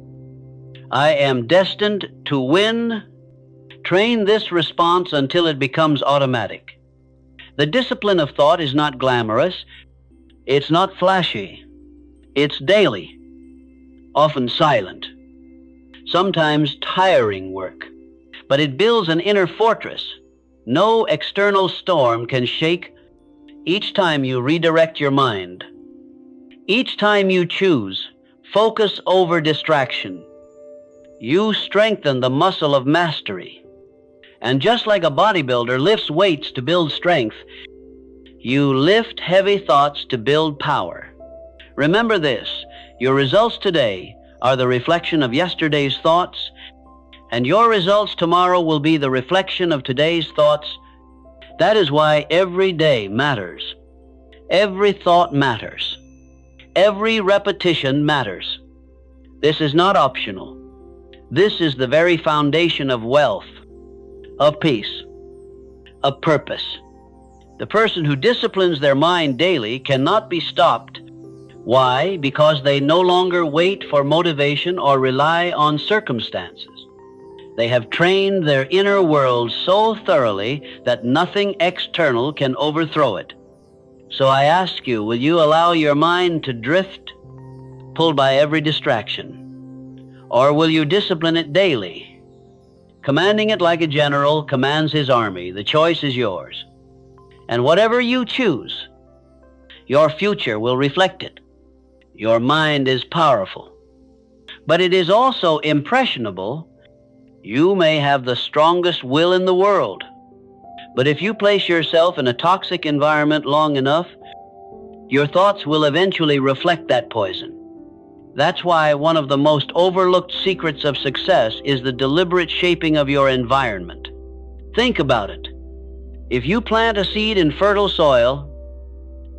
I am destined to win. Train this response until it becomes automatic. The discipline of thought is not glamorous. It's not flashy. It's daily, often silent, sometimes tiring work. But it builds an inner fortress no external storm can shake. Each time you redirect your mind, each time you choose focus over distraction, you strengthen the muscle of mastery. And just like a bodybuilder lifts weights to build strength, you lift heavy thoughts to build power. Remember this: your results today are the reflection of yesterday's thoughts, and your results tomorrow will be the reflection of today's thoughts. That is why every day matters. Every thought matters. Every repetition matters. This is not optional. This is the very foundation of wealth, of peace, of purpose. The person who disciplines their mind daily cannot be stopped. Why? Because they no longer wait for motivation or rely on circumstances. They have trained their inner world so thoroughly that nothing external can overthrow it. So I ask you, will you allow your mind to drift, pulled by every distraction? Or will you discipline it daily, commanding it like a general commands his army? The choice is yours. And whatever you choose, your future will reflect it. Your mind is powerful, but it is also impressionable. You may have the strongest will in the world, but if you place yourself in a toxic environment long enough, your thoughts will eventually reflect that poison. That's why one of the most overlooked secrets of success is the deliberate shaping of your environment. Think about it. If you plant a seed in fertile soil,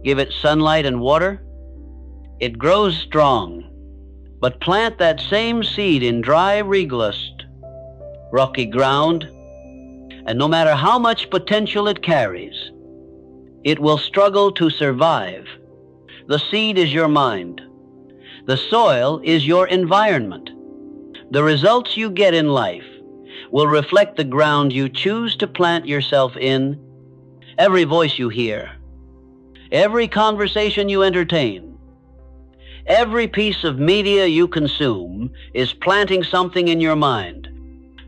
give it sunlight and water, it grows strong. But plant that same seed in dry, regolith, rocky ground, and no matter how much potential it carries, it will struggle to survive. The seed is your mind. The soil is your environment. The results you get in life will reflect the ground you choose to plant yourself in. Every voice you hear, every conversation you entertain, every piece of media you consume is planting something in your mind.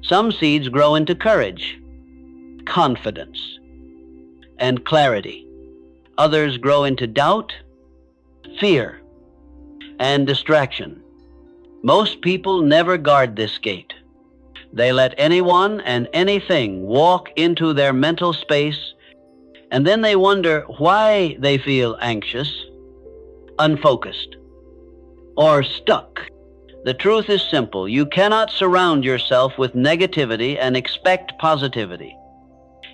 Some seeds grow into courage, confidence, and clarity. Others grow into doubt, fear, and distraction. Most people never guard this gate. They let anyone and anything walk into their mental space, and then they wonder why they feel anxious, unfocused, or stuck. The truth is simple. You cannot surround yourself with negativity and expect positivity.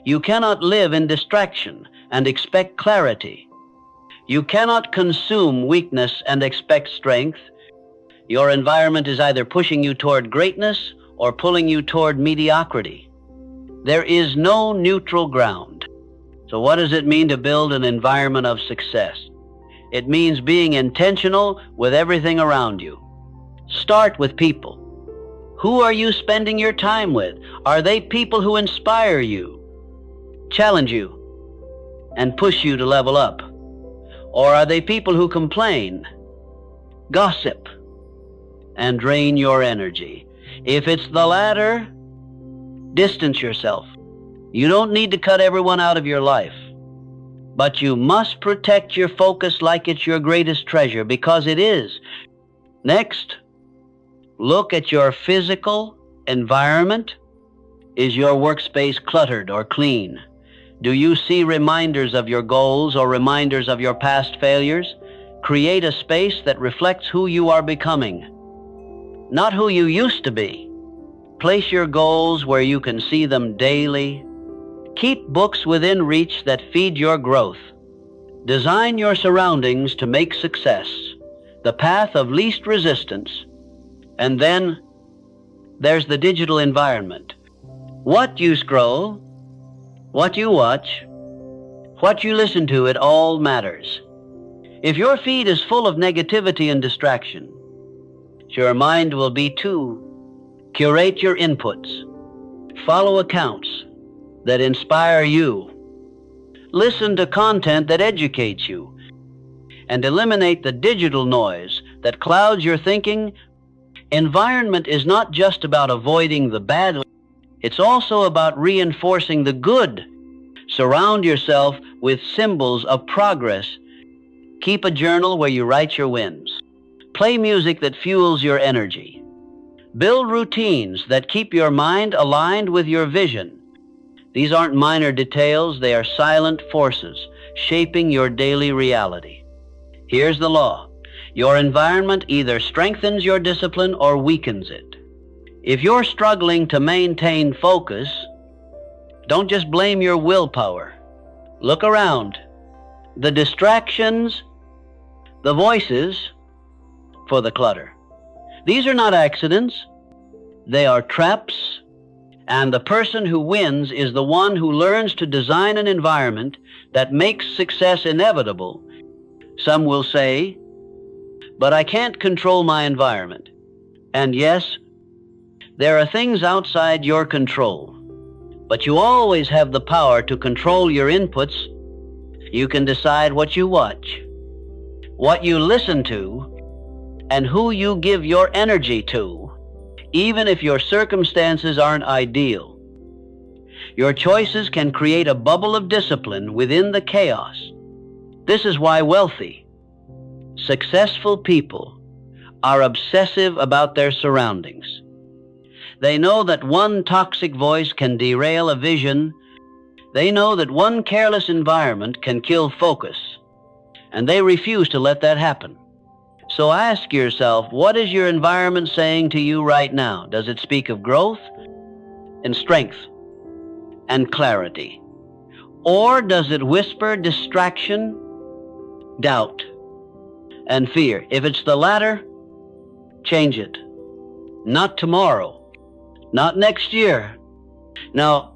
You cannot live in distraction and expect clarity. You cannot consume weakness and expect strength. Your environment is either pushing you toward greatness or pulling you toward mediocrity. There is no neutral ground. So what does it mean to build an environment of success? It means being intentional with everything around you. Start with people. Who are you spending your time with? Are they people who inspire you, challenge you, and push you to level up? Or are they people who complain, gossip, and drain your energy? If it's the latter, distance yourself. You don't need to cut everyone out of your life, but you must protect your focus like it's your greatest treasure, because it is. Next, look at your physical environment. Is your workspace cluttered or clean? Do you see reminders of your goals or reminders of your past failures? Create a space that reflects who you are becoming, not who you used to be. Place your goals where you can see them daily. Keep books within reach that feed your growth. Design your surroundings to make success the path of least resistance. And then there's the digital environment. What you scroll, what you watch, what you listen to, it all matters. If your feed is full of negativity and distraction, your mind will be too. Curate your inputs. Follow accounts that inspire you. Listen to content that educates you. And eliminate the digital noise that clouds your thinking. Environment is not just about avoiding the bad. It's also about reinforcing the good. Surround yourself with symbols of progress. Keep a journal where you write your wins. Play music that fuels your energy. Build routines that keep your mind aligned with your vision. These aren't minor details, they are silent forces shaping your daily reality. Here's the law. Your environment either strengthens your discipline or weakens it. If you're struggling to maintain focus, don't just blame your willpower. Look around. The distractions, the voices, for the clutter. These are not accidents. They are traps. And the person who wins is the one who learns to design an environment that makes success inevitable. Some will say, but I can't control my environment. And yes, there are things outside your control, but you always have the power to control your inputs. You can decide what you watch, what you listen to, and who you give your energy to, even if your circumstances aren't ideal. Your choices can create a bubble of discipline within the chaos. This is why wealthy, successful people are obsessive about their surroundings. They know that one toxic voice can derail a vision. They know that one careless environment can kill focus, and they refuse to let that happen. So ask yourself, what is your environment saying to you right now? Does it speak of growth and strength and clarity? Or does it whisper distraction, doubt, and fear? If it's the latter, change it. Not tomorrow, not next year. No,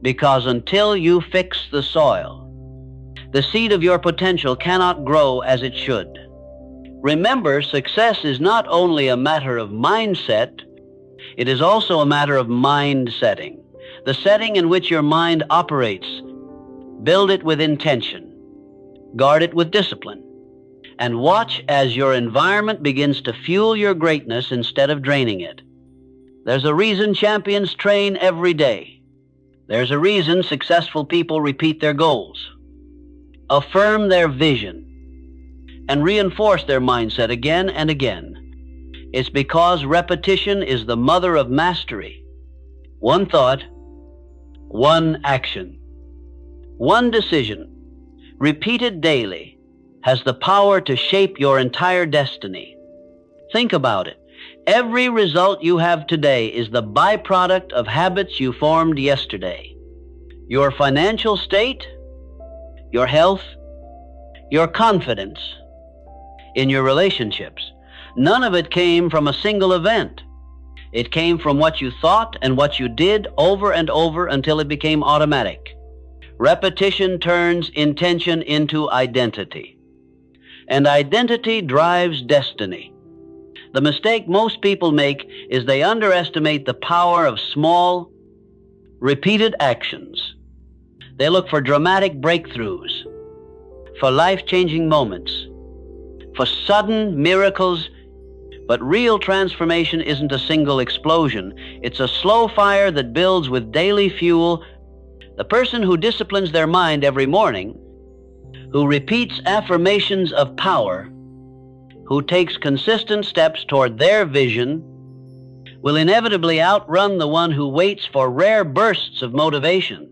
because until you fix the soil, the seed of your potential cannot grow as it should. Remember, success is not only a matter of mindset, it is also a matter of mind setting. The setting in which your mind operates. Build it with intention. Guard it with discipline. And watch as your environment begins to fuel your greatness instead of draining it. There's a reason champions train every day. There's a reason successful people repeat their goals, affirm their vision, and reinforce their mindset again and again. It's because repetition is the mother of mastery. One thought, one action, one decision, repeated daily, has the power to shape your entire destiny. Think about it. Every result you have today is the byproduct of habits you formed yesterday. Your financial state, your health, your confidence in your relationships. None of it came from a single event. It came from what you thought and what you did over and over until it became automatic. Repetition turns intention into identity. And identity drives destiny. The mistake most people make is they underestimate the power of small, repeated actions. They look for dramatic breakthroughs, for life-changing moments, for sudden miracles, but real transformation isn't a single explosion. It's a slow fire that builds with daily fuel. The person who disciplines their mind every morning, who repeats affirmations of power, who takes consistent steps toward their vision, will inevitably outrun the one who waits for rare bursts of motivation.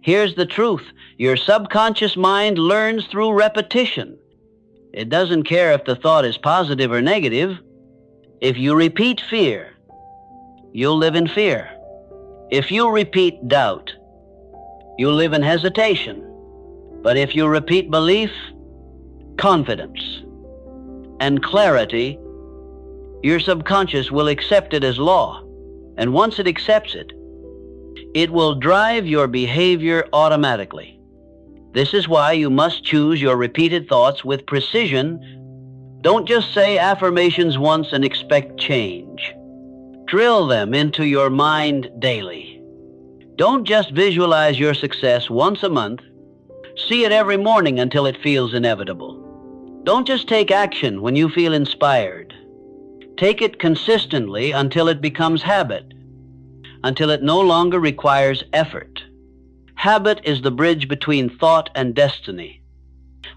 Here's the truth. Your subconscious mind learns through repetition. It doesn't care if the thought is positive or negative. If you repeat fear, you'll live in fear. If you repeat doubt, you'll live in hesitation. But if you repeat belief, confidence, and clarity, your subconscious will accept it as law. And once it accepts it, it will drive your behavior automatically. This is why you must choose your repeated thoughts with precision. Don't just say affirmations once and expect change. Drill them into your mind daily. Don't just visualize your success once a month. See it every morning until it feels inevitable. Don't just take action when you feel inspired. Take it consistently until it becomes habit, until it no longer requires effort. Habit is the bridge between thought and destiny.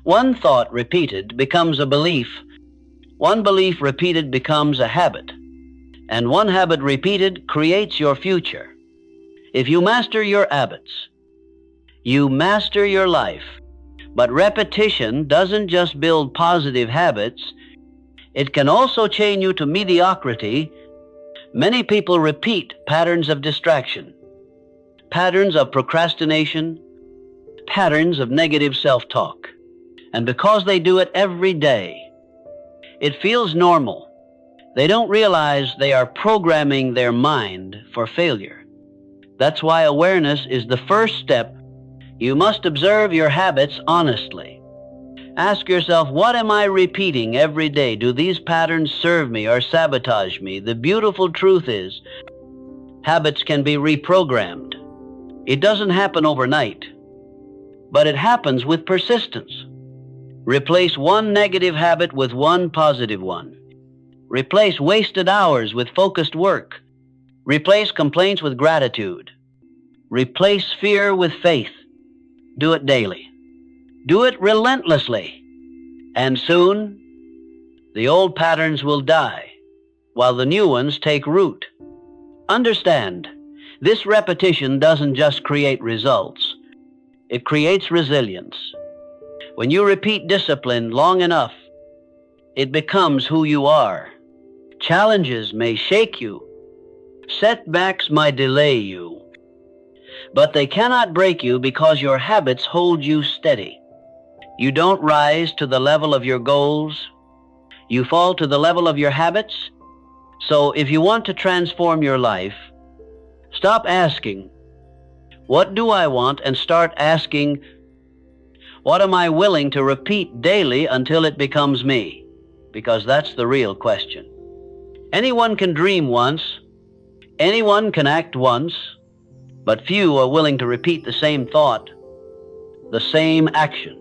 One thought repeated becomes a belief. One belief repeated becomes a habit. And one habit repeated creates your future. If you master your habits, you master your life. But repetition doesn't just build positive habits, it can also chain you to mediocrity. Many people repeat patterns of distraction, patterns of procrastination, patterns of negative self-talk. And because they do it every day, it feels normal. They don't realize they are programming their mind for failure. That's why awareness is the first step. You must observe your habits honestly. Ask yourself, what am I repeating every day? Do these patterns serve me or sabotage me? The beautiful truth is, habits can be reprogrammed. It doesn't happen overnight, but it happens with persistence. Replace one negative habit with one positive one. Replace wasted hours with focused work. Replace complaints with gratitude. Replace fear with faith. Do it daily. Do it relentlessly. And soon, the old patterns will die, while the new ones take root. Understand, this repetition doesn't just create results. It creates resilience. When you repeat discipline long enough, it becomes who you are. Challenges may shake you. Setbacks might delay you. But they cannot break you because your habits hold you steady. You don't rise to the level of your goals. You fall to the level of your habits. So if you want to transform your life, stop asking, "What do I want?" and start asking, "What am I willing to repeat daily until it becomes me?" Because that's the real question. Anyone can dream once. Anyone can act once. But few are willing to repeat the same thought, the same action,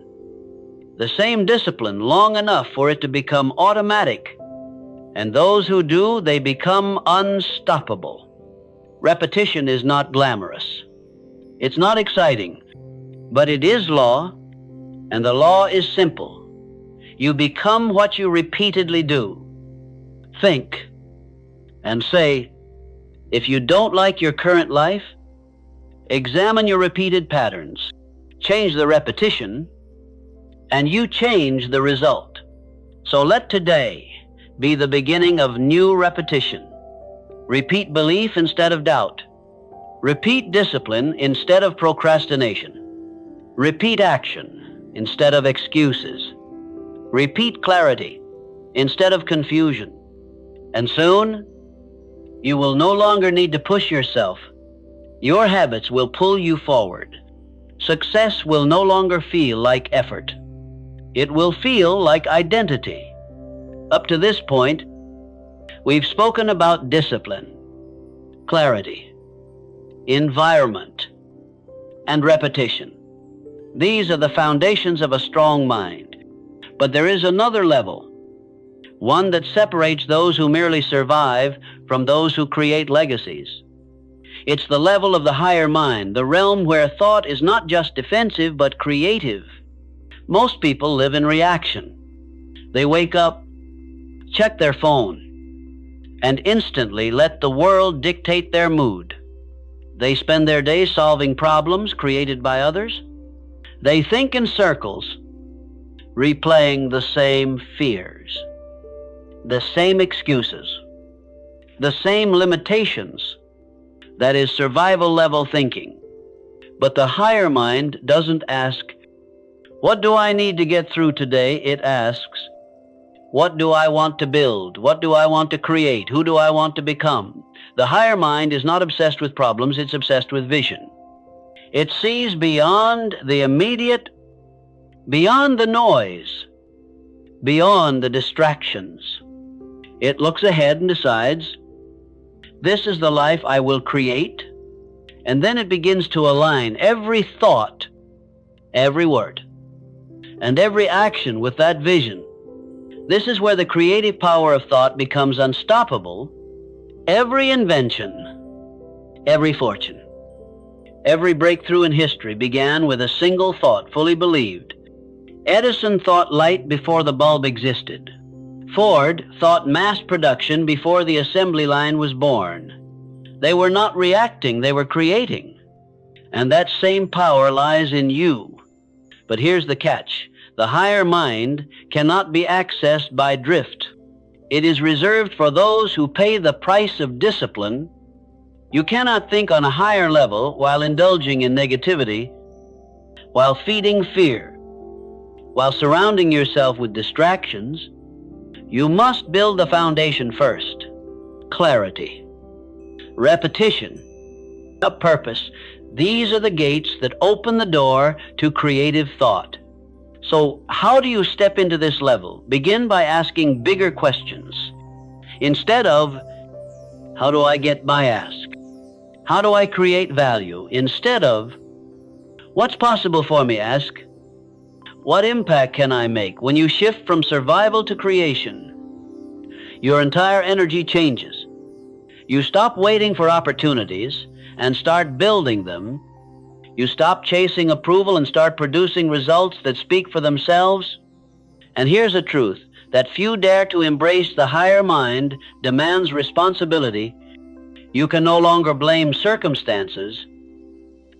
the same discipline long enough for it to become automatic. And those who do, they become unstoppable. Repetition is not glamorous. It's not exciting, but it is law, and the law is simple. You become what you repeatedly do. Think and say, if you don't like your current life, examine your repeated patterns, change the repetition, and you change the result. So let today be the beginning of new repetition. Repeat belief instead of doubt. Repeat discipline instead of procrastination. Repeat action instead of excuses. Repeat clarity instead of confusion. And soon, you will no longer need to push yourself. Your habits will pull you forward. Success will no longer feel like effort. It will feel like identity. Up to this point, we've spoken about discipline, clarity, environment, and repetition. These are the foundations of a strong mind. But there is another level, one that separates those who merely survive from those who create legacies. It's the level of the higher mind, the realm where thought is not just defensive but creative. Most people live in reaction. They wake up, check their phone, and instantly let the world dictate their mood. They spend their day solving problems created by others. They think in circles, replaying the same fears, the same excuses, the same limitations. That is survival level thinking. But the higher mind doesn't ask, "What do I need to get through today?" It asks, "What do I want to build? What do I want to create? Who do I want to become?" The higher mind is not obsessed with problems, it's obsessed with vision. It sees beyond the immediate, beyond the noise, beyond the distractions. It looks ahead and decides, this is the life I will create, and then it begins to align every thought, every word, and every action with that vision. This is where the creative power of thought becomes unstoppable. Every invention, every fortune, every breakthrough in history began with a single thought, fully believed. Edison thought light before the bulb existed. Ford thought mass production before the assembly line was born. They were not reacting, they were creating. And that same power lies in you. But here's the catch. The higher mind cannot be accessed by drift. It is reserved for those who pay the price of discipline. You cannot think on a higher level while indulging in negativity, while feeding fear, while surrounding yourself with distractions. You must build the foundation first. Clarity, repetition, a purpose. These are the gates that open the door to creative thought. So how do you step into this level? Begin by asking bigger questions. Instead of, how do I get by, ask, how do I create value? Instead of, What's possible for me? Ask. What impact can I make? When you shift from survival to creation, your entire energy changes. You stop waiting for opportunities and start building them. You stop chasing approval and start producing results that speak for themselves. And here's the truth, that few dare to embrace the higher mind demands responsibility. You can no longer blame circumstances,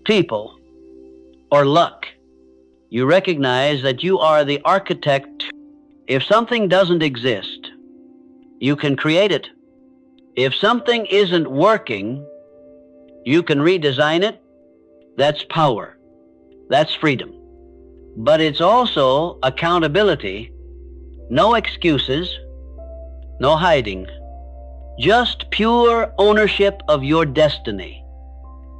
people, or luck. You recognize that you are the architect. If something doesn't exist, you can create it. If something isn't working, you can redesign it. That's power. That's freedom. But it's also accountability. No excuses, no hiding. Just pure ownership of your destiny.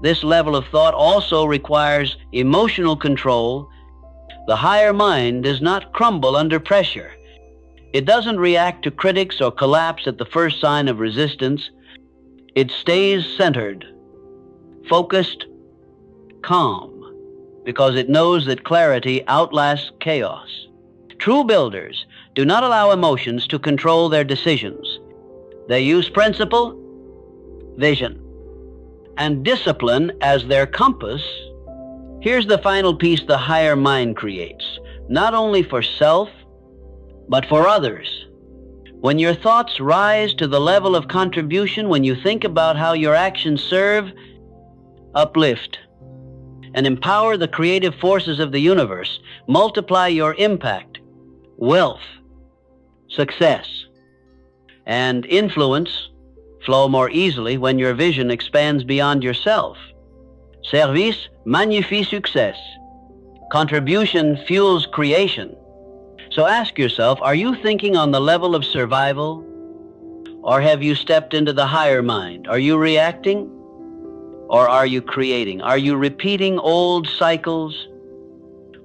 This level of thought also requires emotional control. The higher mind does not crumble under pressure. It doesn't react to critics or collapse at the first sign of resistance. It stays centered, focused, calm, because it knows that clarity outlasts chaos. True builders do not allow emotions to control their decisions. They use principle, vision, and discipline as their compass. Here's the final piece the higher mind creates, not only for self, but for others. When your thoughts rise to the level of contribution, when you think about how your actions serve, uplift, and empower the creative forces of the universe, multiply your impact, wealth, success, and influence flow more easily when your vision expands beyond yourself. Service magnifie success. Contribution fuels creation. So ask yourself, are you thinking on the level of survival? Or have you stepped into the higher mind? Are you reacting? Or are you creating? Are you repeating old cycles?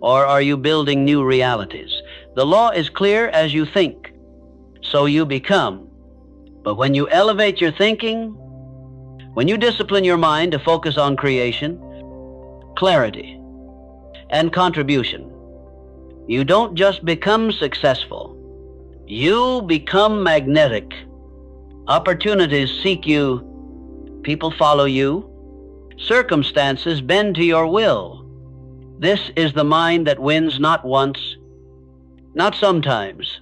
Or are you building new realities? The law is clear: as you think, so you become. But when you elevate your thinking, when you discipline your mind to focus on creation, clarity, and contribution, you don't just become successful, you become magnetic. Opportunities seek you, people follow you, circumstances bend to your will. This is the mind that wins not once, not sometimes,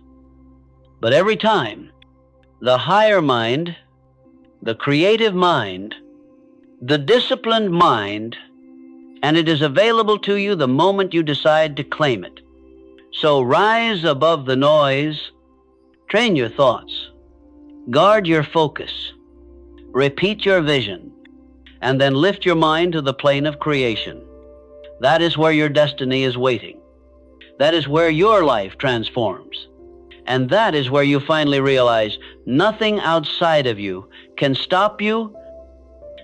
but every time. The higher mind, the creative mind, the disciplined mind, and it is available to you the moment you decide to claim it. So rise above the noise, train your thoughts, guard your focus, repeat your vision, and then lift your mind to the plane of creation. That is where your destiny is waiting. That is where your life transforms. And that is where you finally realize nothing outside of you can stop you,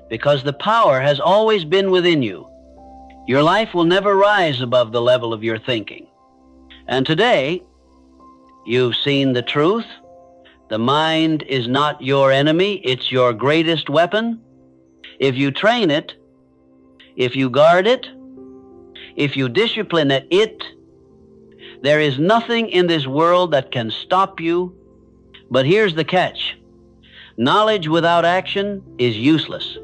because the power has always been within you. Your life will never rise above the level of your thinking. And today, you've seen the truth. The mind is not your enemy, it's your greatest weapon. If you train it, if you guard it, if you discipline it, there is nothing in this world that can stop you. But here's the catch. Knowledge without action is useless.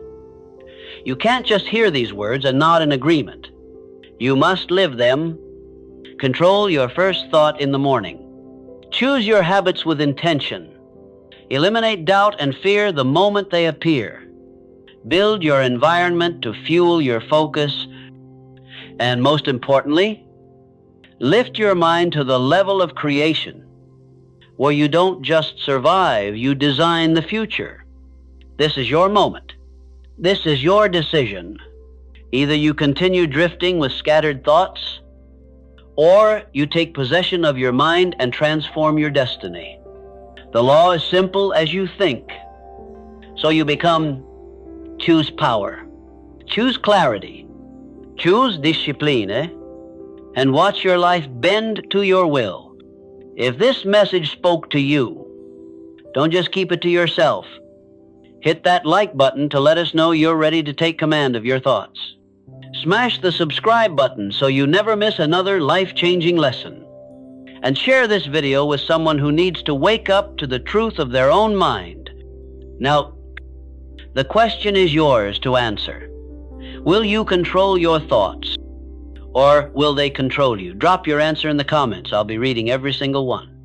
You can't just hear these words and nod in agreement. You must live them. Control your first thought in the morning. Choose your habits with intention. Eliminate doubt and fear the moment they appear. Build your environment to fuel your focus. And most importantly, lift your mind to the level of creation, where you don't just survive, you design the future. This is your moment. This is your decision. Either you continue drifting with scattered thoughts, or you take possession of your mind and transform your destiny. The law is simple: as you think, so you become. Choose power. Choose clarity. Choose discipline, and watch your life bend to your will. If this message spoke to you, don't just keep it to yourself. Hit that like button to let us know you're ready to take command of your thoughts. Smash the subscribe button so you never miss another life-changing lesson. And share this video with someone who needs to wake up to the truth of their own mind. Now, the question is yours to answer. Will you control your thoughts, or will they control you? Drop your answer in the comments. I'll be reading every single one.